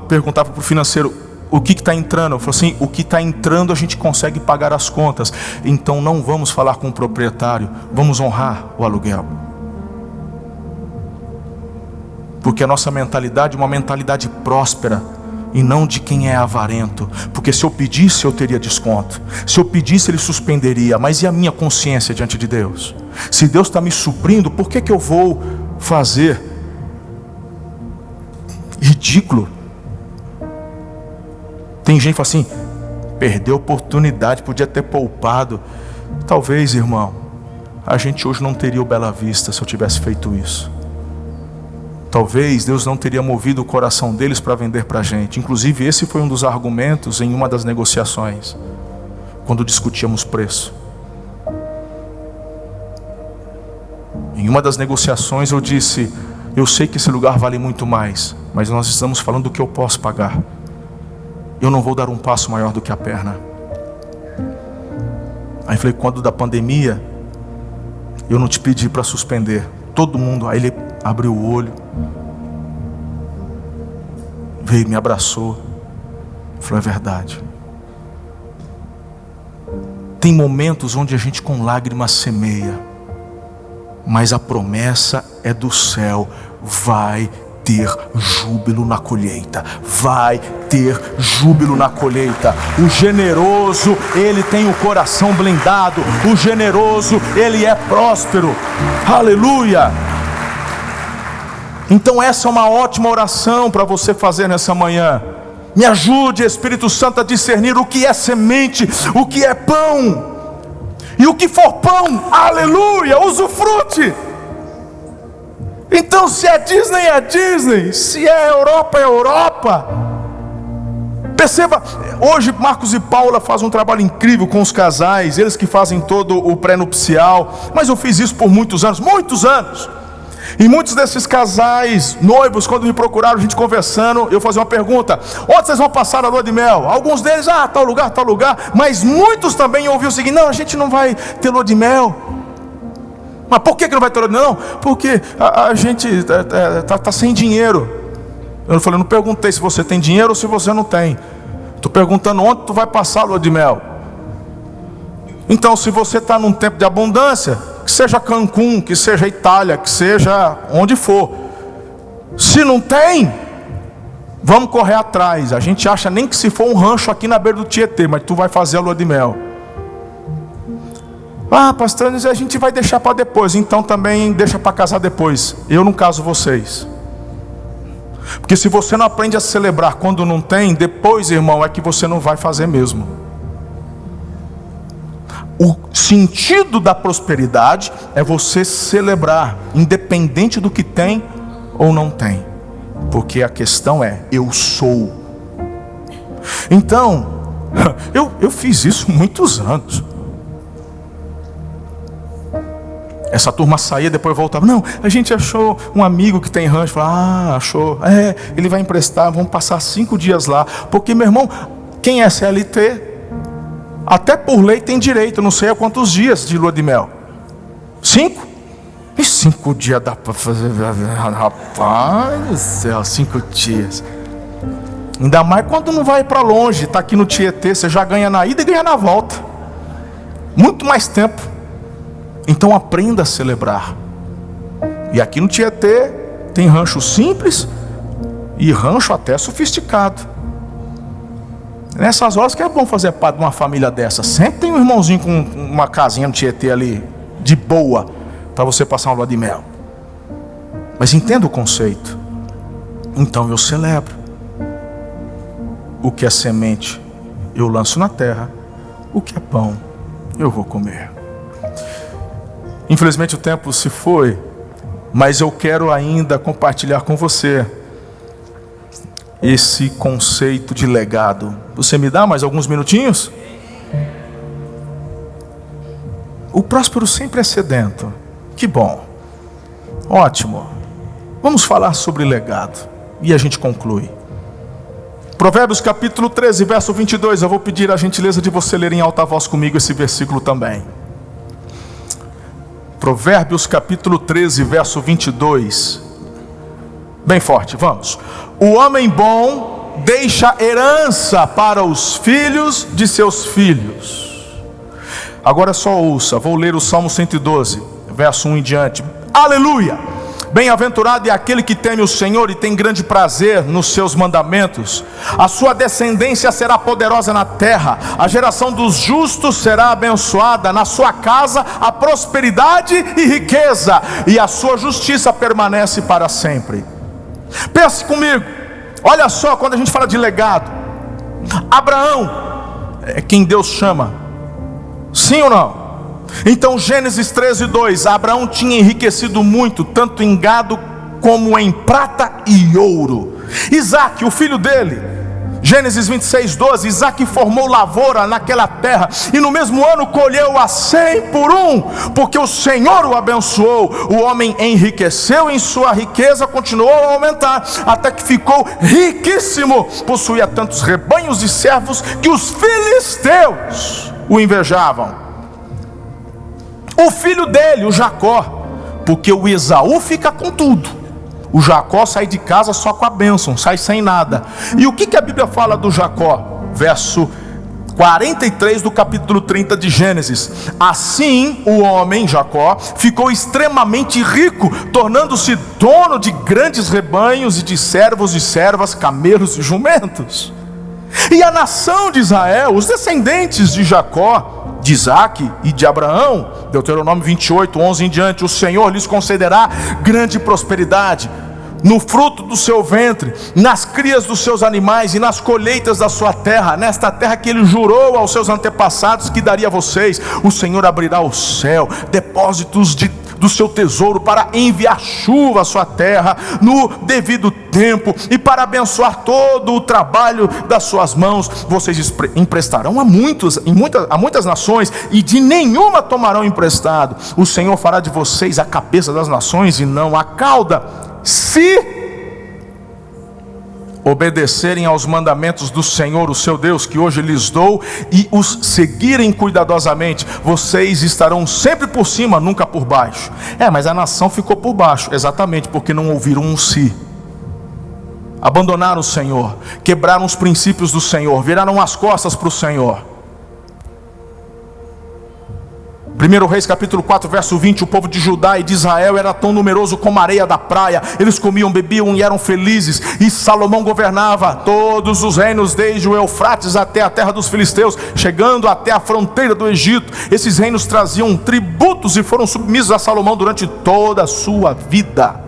[SPEAKER 1] perguntava para o financeiro, o que está entrando? Eu falei assim, o que está entrando a gente consegue pagar as contas. Então não vamos falar com o proprietário, vamos honrar o aluguel. Porque a nossa mentalidade é uma mentalidade próspera e não de quem é avarento. Porque se eu pedisse, eu teria desconto. Se eu pedisse, ele suspenderia. Mas e a minha consciência diante de Deus? Se Deus está me suprindo, por que eu vou fazer ridículo? Tem gente que fala assim, perdeu a oportunidade, podia ter poupado. Talvez, irmão, a gente hoje não teria o Bela Vista se eu tivesse feito isso. Talvez Deus não teria movido o coração deles para vender para a gente. Inclusive esse foi um dos argumentos em uma das negociações, quando discutíamos preço. Em uma das negociações eu disse, eu sei que esse lugar vale muito mais, mas nós estamos falando do que eu posso pagar. Eu não vou dar um passo maior do que a perna. Aí falei, quando da pandemia, eu não te pedi para suspender. Todo mundo, aí ele abriu o olho, veio, me abraçou, falou, é verdade. Tem momentos onde a gente com lágrimas semeia, mas a promessa é do céu, vai ter júbilo na colheita, vai ter júbilo na colheita. O generoso, ele tem o coração blindado, o generoso, ele é próspero, aleluia. Então essa é uma ótima oração para você fazer nessa manhã. Me ajude, Espírito Santo, a discernir o que é semente, o que é pão, e o que for pão, aleluia, usufrute. Então se é Disney, é Disney, se é Europa, é Europa. Perceba, hoje Marcos e Paula fazem um trabalho incrível com os casais, eles que fazem todo o pré-nupcial, mas eu fiz isso por muitos anos. E muitos desses casais, noivos, quando me procuraram, a gente conversando, eu fazia uma pergunta, onde vocês vão passar a lua de mel? Alguns deles, tal lugar, mas muitos também ouviram o seguinte, não, a gente não vai ter lua de mel. Mas por que não vai ter lua de mel? Não, porque a gente está sem dinheiro. Eu não perguntei se você tem dinheiro ou se você não tem. Estou perguntando onde tu vai passar a lua de mel. Então, se você está num tempo de abundância, que seja Cancún, que seja Itália, que seja onde for. Se não tem, vamos correr atrás. A gente acha nem que se for um rancho aqui na beira do Tietê, mas tu vai fazer a lua de mel. Ah, pastor, a gente vai deixar para depois. Então também deixa para casar depois. Eu não caso vocês. Porque se você não aprende a celebrar quando não tem, depois, irmão, é que você não vai fazer mesmo. O sentido da prosperidade é você celebrar, independente do que tem ou não tem. Porque a questão é, eu sou. Então, eu fiz isso muitos anos. Essa turma saía, depois voltava. Não, a gente achou um amigo que tem rancho. Falava, achou. Ele vai emprestar, vamos passar 5 dias lá. Porque, meu irmão, quem é CLT, até por lei tem direito, não sei a quantos dias de lua de mel. 5? E 5 dias dá para fazer. Rapaz do céu, 5 dias. Ainda mais quando não vai para longe, está aqui no Tietê, você já ganha na ida e ganha na volta. Muito mais tempo. Então aprenda a celebrar. E aqui no Tietê tem rancho simples e rancho até sofisticado. Nessas horas que é bom fazer parte de uma família dessa. Sempre tem um irmãozinho com uma casinha no Tietê ali, de boa, para você passar uma lua de mel. Mas entenda o conceito. Então eu celebro. O que é semente eu lanço na terra. O que é pão eu vou comer. Infelizmente o tempo se foi, mas eu quero ainda compartilhar com você esse conceito de legado. Você me dá mais alguns minutinhos? O próspero sempre é sedento. Que bom. Ótimo. Vamos falar sobre legado. E a gente conclui. Provérbios capítulo 13, verso 22. Eu vou pedir a gentileza de você ler em alta voz comigo esse versículo também. Provérbios capítulo 13, verso 22. Bem forte, vamos. O homem bom deixa herança para os filhos de seus filhos. Agora só ouça, vou ler o Salmo 112, verso 1 em diante. Aleluia! Bem-aventurado é aquele que teme o Senhor e tem grande prazer nos seus mandamentos. A sua descendência será poderosa na terra. A geração dos justos será abençoada. Na sua casa a prosperidade e riqueza, e a sua justiça permanece para sempre. Pense comigo. Olha só, quando a gente fala de legado, Abraão é quem Deus chama. Sim ou não? Então Gênesis 13:2, Abraão tinha enriquecido muito, tanto em gado como em prata e ouro. Isaque, o filho dele, Gênesis 26:12, Isaque formou lavoura naquela terra, e no mesmo ano colheu a 100 por 1, porque o Senhor o abençoou. O homem enriqueceu em sua riqueza, continuou a aumentar, até que ficou riquíssimo. Possuía tantos rebanhos e servos que os filisteus o invejavam. O filho dele, o Jacó, porque o Esaú fica com tudo, o Jacó sai de casa só com a bênção, sai sem nada. E o que a Bíblia fala do Jacó? Verso 43 do capítulo 30 de Gênesis. Assim o homem, Jacó, ficou extremamente rico, tornando-se dono de grandes rebanhos e de servos e servas, camelos e jumentos. E a nação de Israel, os descendentes de Jacó, de Isaque e de Abraão, Deuteronômio 28, 11 em diante, o Senhor lhes concederá grande prosperidade no fruto do seu ventre, nas crias dos seus animais e nas colheitas da sua terra, nesta terra que ele jurou aos seus antepassados que daria a vocês. O Senhor abrirá o céu, depósitos do seu tesouro, para enviar chuva à sua terra no devido tempo, e para abençoar todo o trabalho das suas mãos. Vocês emprestarão a muitas nações, e de nenhuma tomarão emprestado. O Senhor fará de vocês a cabeça das nações e não a cauda, se obedecerem aos mandamentos do Senhor, o seu Deus, que hoje lhes dou, e os seguirem cuidadosamente. Vocês estarão sempre por cima, nunca por baixo. Mas a nação ficou por baixo, exatamente porque não ouviram um si. Abandonaram o Senhor, quebraram os princípios do Senhor, viraram as costas para o Senhor. 1 Reis capítulo 4, verso 20, o povo de Judá e de Israel era tão numeroso como a areia da praia. Eles comiam, bebiam e eram felizes. E Salomão governava todos os reinos, desde o Eufrates até a terra dos filisteus, chegando até a fronteira do Egito. Esses reinos traziam tributos e foram submissos a Salomão durante toda a sua vida.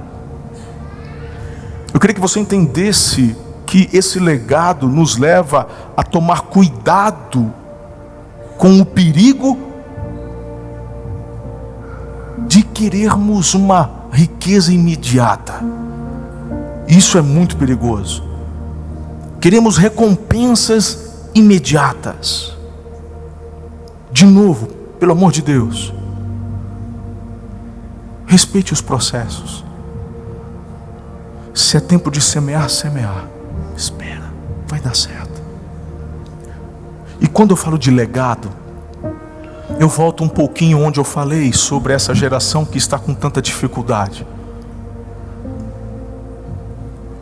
[SPEAKER 1] Eu queria que você entendesse que esse legado nos leva a tomar cuidado com o perigo de querermos uma riqueza imediata. Isso é muito perigoso. Queremos recompensas imediatas. De novo, pelo amor de Deus, respeite os processos. Se é tempo de semear, semear. Espera, vai dar certo. E quando eu falo de legado, eu volto um pouquinho onde eu falei sobre essa geração que está com tanta dificuldade.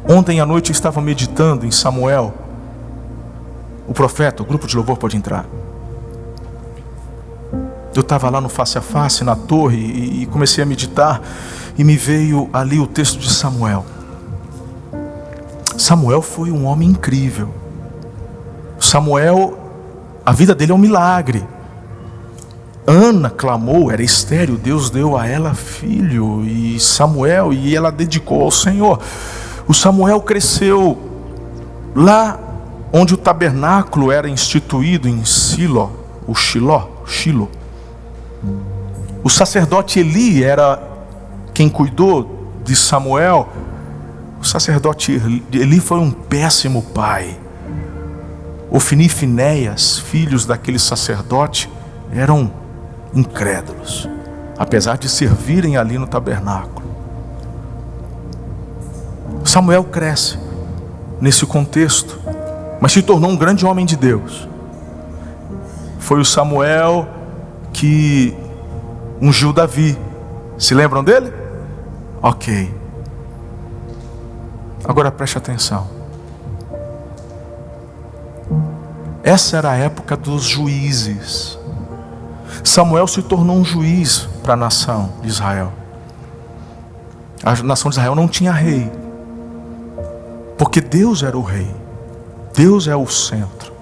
[SPEAKER 1] Ontem à noite eu estava meditando em Samuel, o profeta. O grupo de louvor pode entrar. Eu estava lá no face a face, na torre, e comecei a meditar, e me veio ali o texto de Samuel. Samuel foi um homem incrível. Samuel, a vida dele é um milagre. Ana clamou, era estéril, Deus deu a ela filho, e Samuel, e ela dedicou ao Senhor. O Samuel cresceu lá onde o tabernáculo era instituído em Silo. O sacerdote Eli era quem cuidou de Samuel. O sacerdote Eli foi um péssimo pai. Ofni e Finéias, filhos daquele sacerdote, eram incrédulos, apesar de servirem ali no tabernáculo. Samuel cresce nesse contexto, mas se tornou um grande homem de Deus. Foi o Samuel que ungiu Davi. Se lembram dele? Ok. Agora preste atenção. Essa era a época dos juízes. Samuel se tornou um juiz para a nação de Israel. A nação de Israel não tinha rei, porque Deus era o rei. Deus é o centro.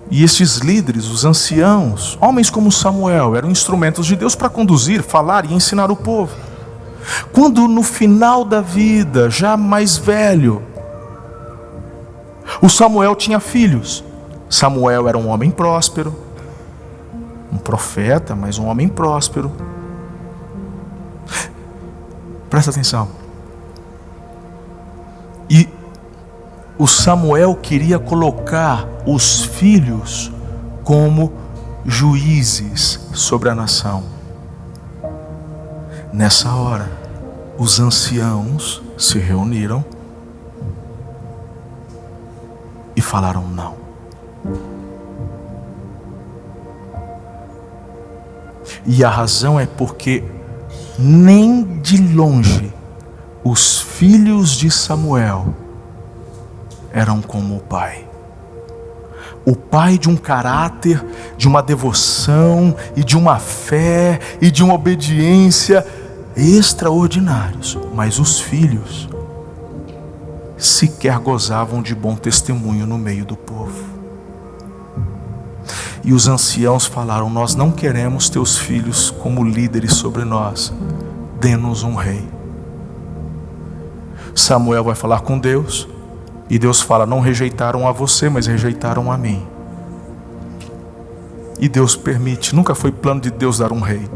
[SPEAKER 1] E esses líderes, os anciãos, homens como Samuel, eram instrumentos de Deus para conduzir, falar e ensinar o povo. Quando no final da vida, já mais velho, o Samuel tinha filhos. Samuel era um homem próspero, um profeta, mas um homem próspero. Presta atenção. E o Samuel queria colocar os filhos como juízes sobre a nação. Nessa hora, os anciãos se reuniram e falaram não. E a razão é porque nem de longe os filhos de Samuel eram como o pai. O pai de um caráter, de uma devoção e de uma fé e de uma obediência extraordinários. Mas os filhos sequer gozavam de bom testemunho no meio do povo. E os anciãos falaram: nós não queremos teus filhos como líderes sobre nós. Dê-nos um rei. Samuel vai falar com Deus. E Deus fala: não rejeitaram a você, mas rejeitaram a mim. E Deus permite. Nunca foi plano de Deus dar um rei.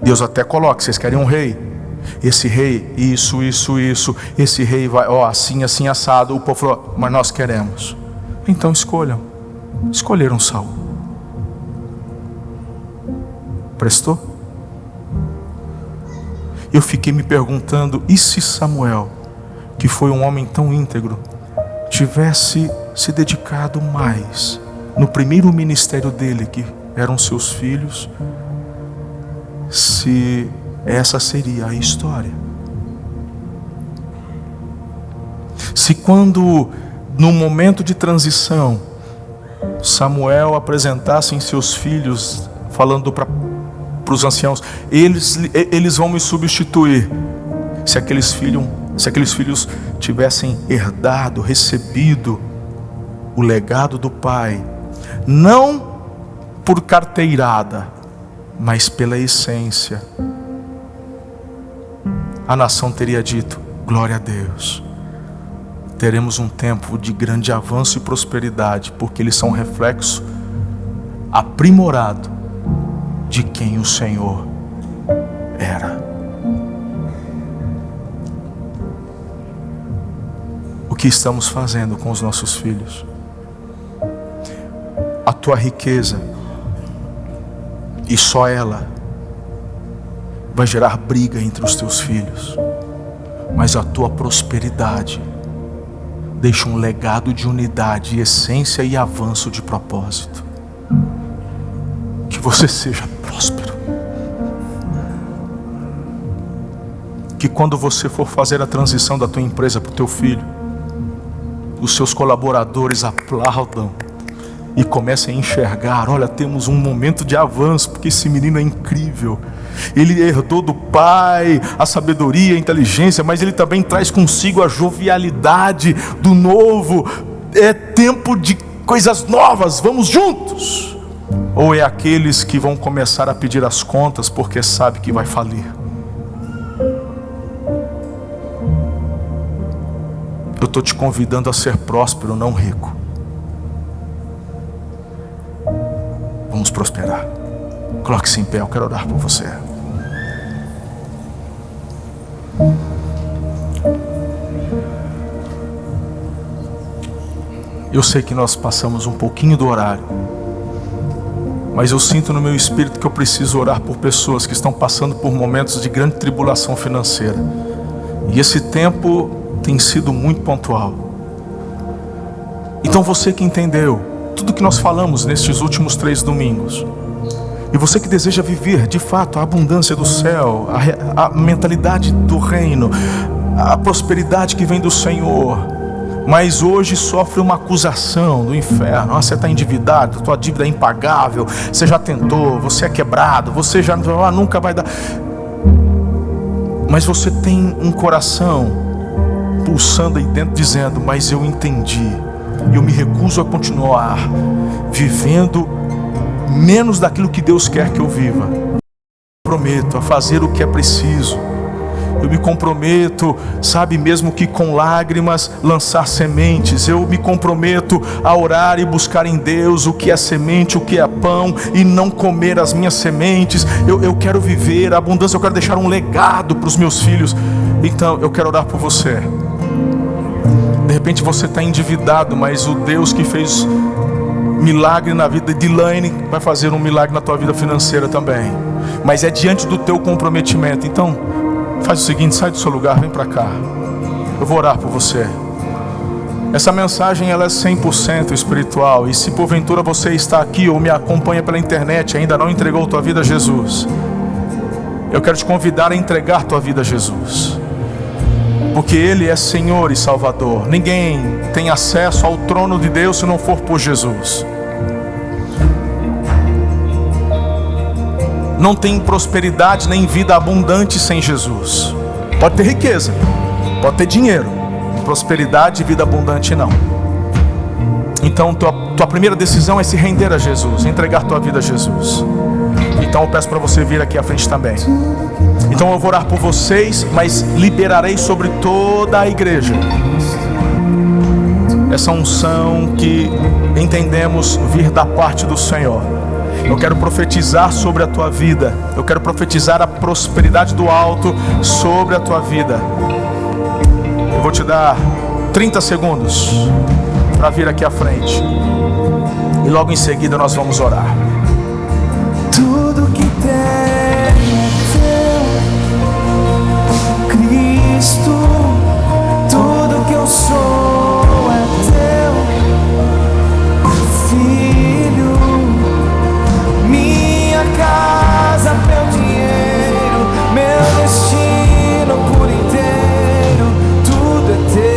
[SPEAKER 1] Deus até coloca: vocês querem um rei? Esse rei, isso. Esse rei vai, assim, assim, assado. O povo falou: mas nós queremos. Então escolham. Escolheram Saul. Prestou? Eu fiquei me perguntando: e se Samuel, que foi um homem tão íntegro, tivesse se dedicado mais no primeiro ministério dele, que eram seus filhos, se essa seria a história? Se quando, no momento de transição, Samuel apresentasse em seus filhos, falando para os anciãos, eles vão me substituir. Se aqueles filhos tivessem herdado, recebido o legado do pai, não por carteirada, mas pela essência, a nação teria dito: glória a Deus, teremos um tempo de grande avanço e prosperidade, porque eles são reflexo aprimorado de quem o Senhor era. O que estamos fazendo com os nossos filhos? A tua riqueza, e só ela, vai gerar briga entre os teus filhos, mas a tua prosperidade deixa um legado de unidade, essência e avanço de propósito. Que você seja próspero. Que quando você for fazer a transição da tua empresa para o teu filho, os seus colaboradores aplaudam e comecem a enxergar: olha, temos um momento de avanço, porque esse menino é incrível. Ele herdou do pai a sabedoria, a inteligência, mas ele também traz consigo a jovialidade do novo. É tempo de coisas novas, vamos juntos. Ou é aqueles que vão começar a pedir as contas porque sabe que vai falir? Eu estou te convidando a ser próspero, não rico. Vamos prosperar. Coloque-se em pé, eu quero orar por você. Eu sei que nós passamos um pouquinho do horário, mas eu sinto no meu espírito que eu preciso orar por pessoas que estão passando por momentos de grande tribulação financeira. E esse tempo tem sido muito pontual. Então você que entendeu tudo que nós falamos nestes últimos 3 domingos, e você que deseja viver de fato a abundância do céu, a mentalidade do reino, a prosperidade que vem do Senhor, mas hoje sofre uma acusação do inferno: você está endividado, tua dívida é impagável, você já tentou, você é quebrado, você já nunca vai dar. Mas você tem um coração pulsando aí dentro dizendo: mas eu entendi, eu me recuso a continuar vivendo menos daquilo que Deus quer que eu viva. Eu prometo a fazer o que é preciso. Eu me comprometo, sabe, mesmo que com lágrimas, lançar sementes. Eu me comprometo a orar e buscar em Deus o que é semente, o que é pão, e não comer as minhas sementes. Eu quero viver a abundância, eu quero deixar um legado para os meus filhos. Então eu quero orar por você. De repente você está endividado, mas o Deus que fez milagre na vida de Elaine vai fazer um milagre na tua vida financeira também. Mas é diante do teu comprometimento. Então faz o seguinte: sai do seu lugar, vem para cá. Eu vou orar por você. Essa mensagem ela é 100% espiritual. E se porventura você está aqui ou me acompanha pela internet e ainda não entregou tua vida a Jesus, eu quero te convidar a entregar tua vida a Jesus, porque Ele é Senhor e Salvador. Ninguém tem acesso ao trono de Deus se não for por Jesus. Não tem prosperidade nem vida abundante sem Jesus. Pode ter riqueza, pode ter dinheiro, prosperidade e vida abundante não. Então tua primeira decisão é se render a Jesus, entregar tua vida a Jesus. Então eu peço para você vir aqui à frente também. Então eu vou orar por vocês, mas liberarei sobre toda a igreja essa unção que entendemos vir da parte do Senhor. Eu quero profetizar sobre a tua vida. Eu quero profetizar a prosperidade do alto sobre a tua vida. Eu vou te dar 30 segundos para vir aqui à frente, e logo em seguida nós vamos orar.
[SPEAKER 2] Tudo que tem é teu, Cristo. Tudo que eu sou é teu, Filho. Minha casa, meu dinheiro, meu destino por inteiro, tudo é teu.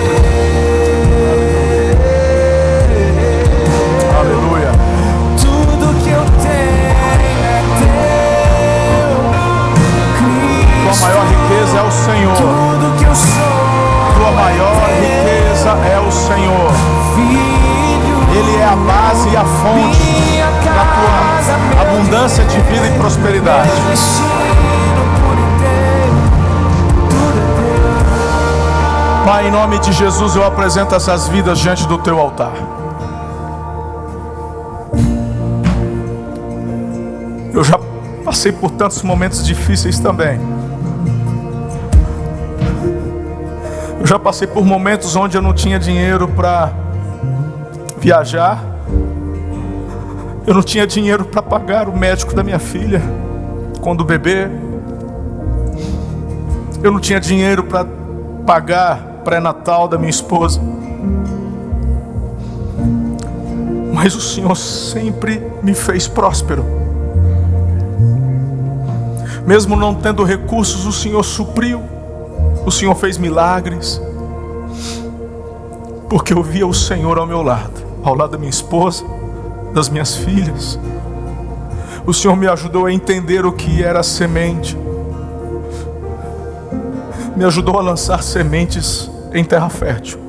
[SPEAKER 1] Aleluia.
[SPEAKER 2] Tudo que eu tenho é
[SPEAKER 1] aí a fonte da tua abundância de vida e prosperidade.
[SPEAKER 2] Meu destino por inteiro, tudo é teu.
[SPEAKER 1] Pai, em nome de Jesus, eu apresento essas vidas diante do teu altar. Eu já passei por tantos momentos difíceis também. Eu já passei por momentos onde eu não tinha dinheiro para viajar. Eu não tinha dinheiro para pagar o médico da minha filha quando bebê. Eu não tinha dinheiro para pagar pré-natal da minha esposa. Mas o Senhor sempre me fez próspero. Mesmo não tendo recursos, o Senhor supriu. O Senhor fez milagres. Porque eu via o Senhor ao meu lado, ao lado da minha esposa, das minhas filhas. O Senhor me ajudou a entender o que era semente. Me ajudou a lançar sementes em terra fértil.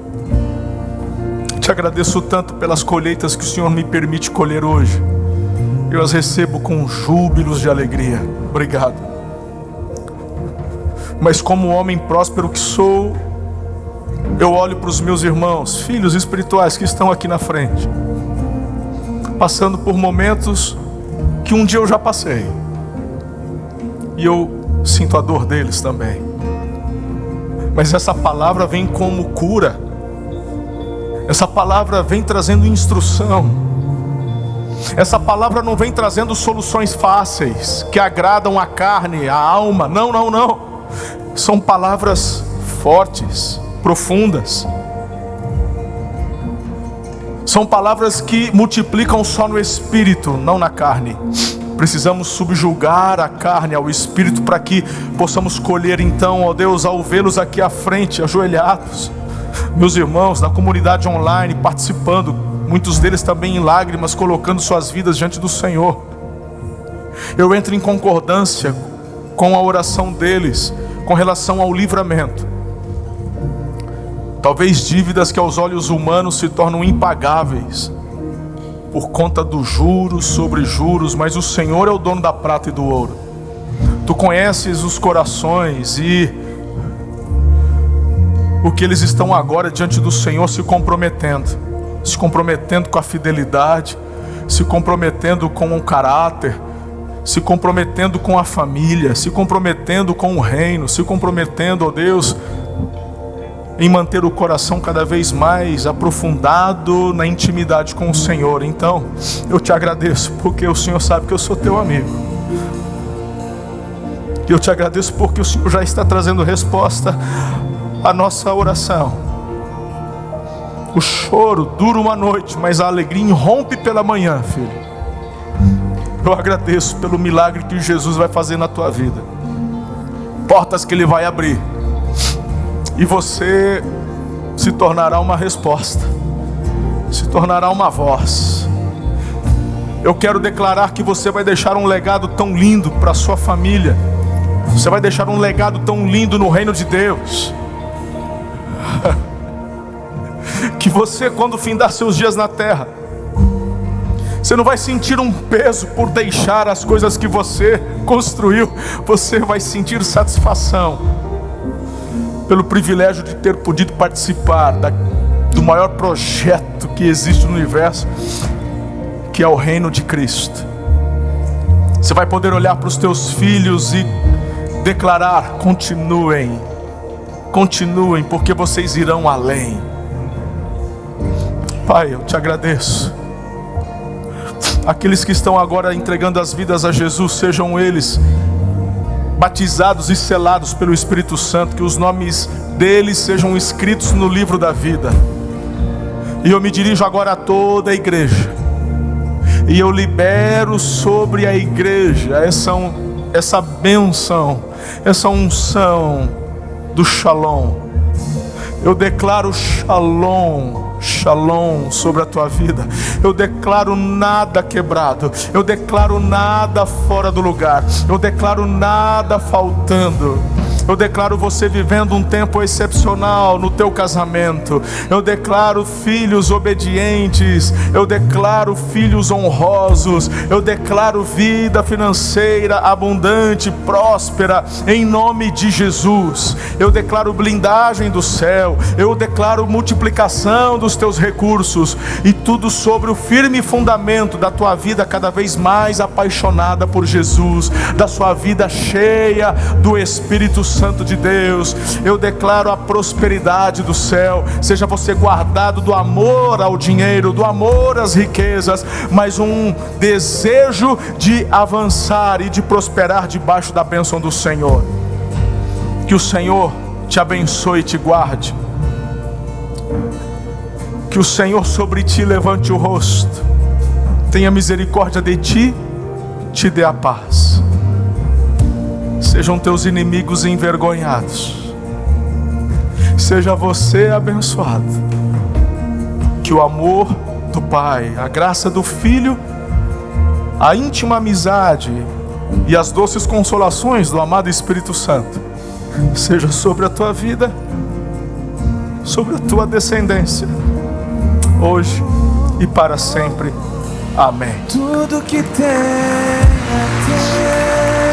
[SPEAKER 1] Te agradeço tanto pelas colheitas que o Senhor me permite colher hoje. Eu as recebo com júbilos de alegria. Obrigado. Mas como homem próspero que sou, eu olho para os meus irmãos, filhos espirituais que estão aqui na frente, passando por momentos que um dia eu já passei. E eu sinto a dor deles também. Mas essa palavra vem como cura. Essa palavra vem trazendo instrução. Essa palavra não vem trazendo soluções fáceis, que agradam a carne, a alma. Não, não, não. São palavras fortes, profundas. São palavras que multiplicam só no espírito, não na carne. Precisamos subjugar a carne ao espírito para que possamos colher então, ó Deus, ao vê-los aqui à frente, ajoelhados. Meus irmãos da comunidade online participando, muitos deles também em lágrimas, colocando suas vidas diante do Senhor. Eu entro em concordância com a oração deles com relação ao livramento. Talvez dívidas que aos olhos humanos se tornam impagáveis por conta dos juros sobre juros, mas o Senhor é o dono da prata e do ouro. Tu conheces os corações e o que eles estão agora diante do Senhor se comprometendo com a fidelidade, se comprometendo com o caráter, se comprometendo com a família, se comprometendo com o reino, se comprometendo, ó Deus, em manter o coração cada vez mais aprofundado na intimidade com o Senhor. Então, eu te agradeço, porque o Senhor sabe que eu sou teu amigo. E eu te agradeço porque o Senhor já está trazendo resposta à nossa oração. O choro dura uma noite, mas a alegria irrompe pela manhã, filho. Eu agradeço pelo milagre que Jesus vai fazer na tua vida. Portas que Ele vai abrir. E você se tornará uma resposta. Se tornará uma voz. Eu quero declarar que você vai deixar um legado tão lindo para a sua família. Você vai deixar um legado tão lindo no reino de Deus. Que você, quando findar seus dias na terra, você não vai sentir um peso por deixar as coisas que você construiu. Você vai sentir satisfação pelo privilégio de ter podido participar do maior projeto que existe no universo, que é o reino de Cristo. Você vai poder olhar para os teus filhos e declarar: continuem, continuem, porque vocês irão além. Pai, eu te agradeço. Aqueles que estão agora entregando as vidas a Jesus, sejam eles batizados e selados pelo Espírito Santo, que os nomes deles sejam escritos no livro da vida. E eu me dirijo agora a toda a igreja, e eu libero sobre a igreja essa bênção, essa unção do Shalom. Eu declaro Shalom, Shalom sobre a tua vida. Eu declaro nada quebrado. Eu declaro nada fora do lugar. Eu declaro nada faltando. Eu declaro você vivendo um tempo excepcional no teu casamento. Eu declaro filhos obedientes. Eu declaro filhos honrosos. Eu declaro vida financeira abundante, próspera, em nome de Jesus. Eu declaro blindagem do céu. Eu declaro multiplicação dos teus recursos. E tudo sobre o firme fundamento da tua vida cada vez mais apaixonada por Jesus, da sua vida cheia do Espírito Santo de Deus. Eu declaro a prosperidade do céu. Seja você guardado do amor ao dinheiro, do amor às riquezas, mas um desejo de avançar e de prosperar debaixo da bênção do Senhor. Que o Senhor te abençoe e te guarde. Que o Senhor sobre ti levante o rosto, tenha misericórdia de ti, te dê a paz. Sejam teus inimigos envergonhados. Seja você abençoado. Que o amor do Pai, a graça do Filho, a íntima amizade e as doces consolações do amado Espírito Santo seja sobre a tua vida, sobre a tua descendência, hoje e para sempre. Amém.
[SPEAKER 2] Tudo que tem é teu.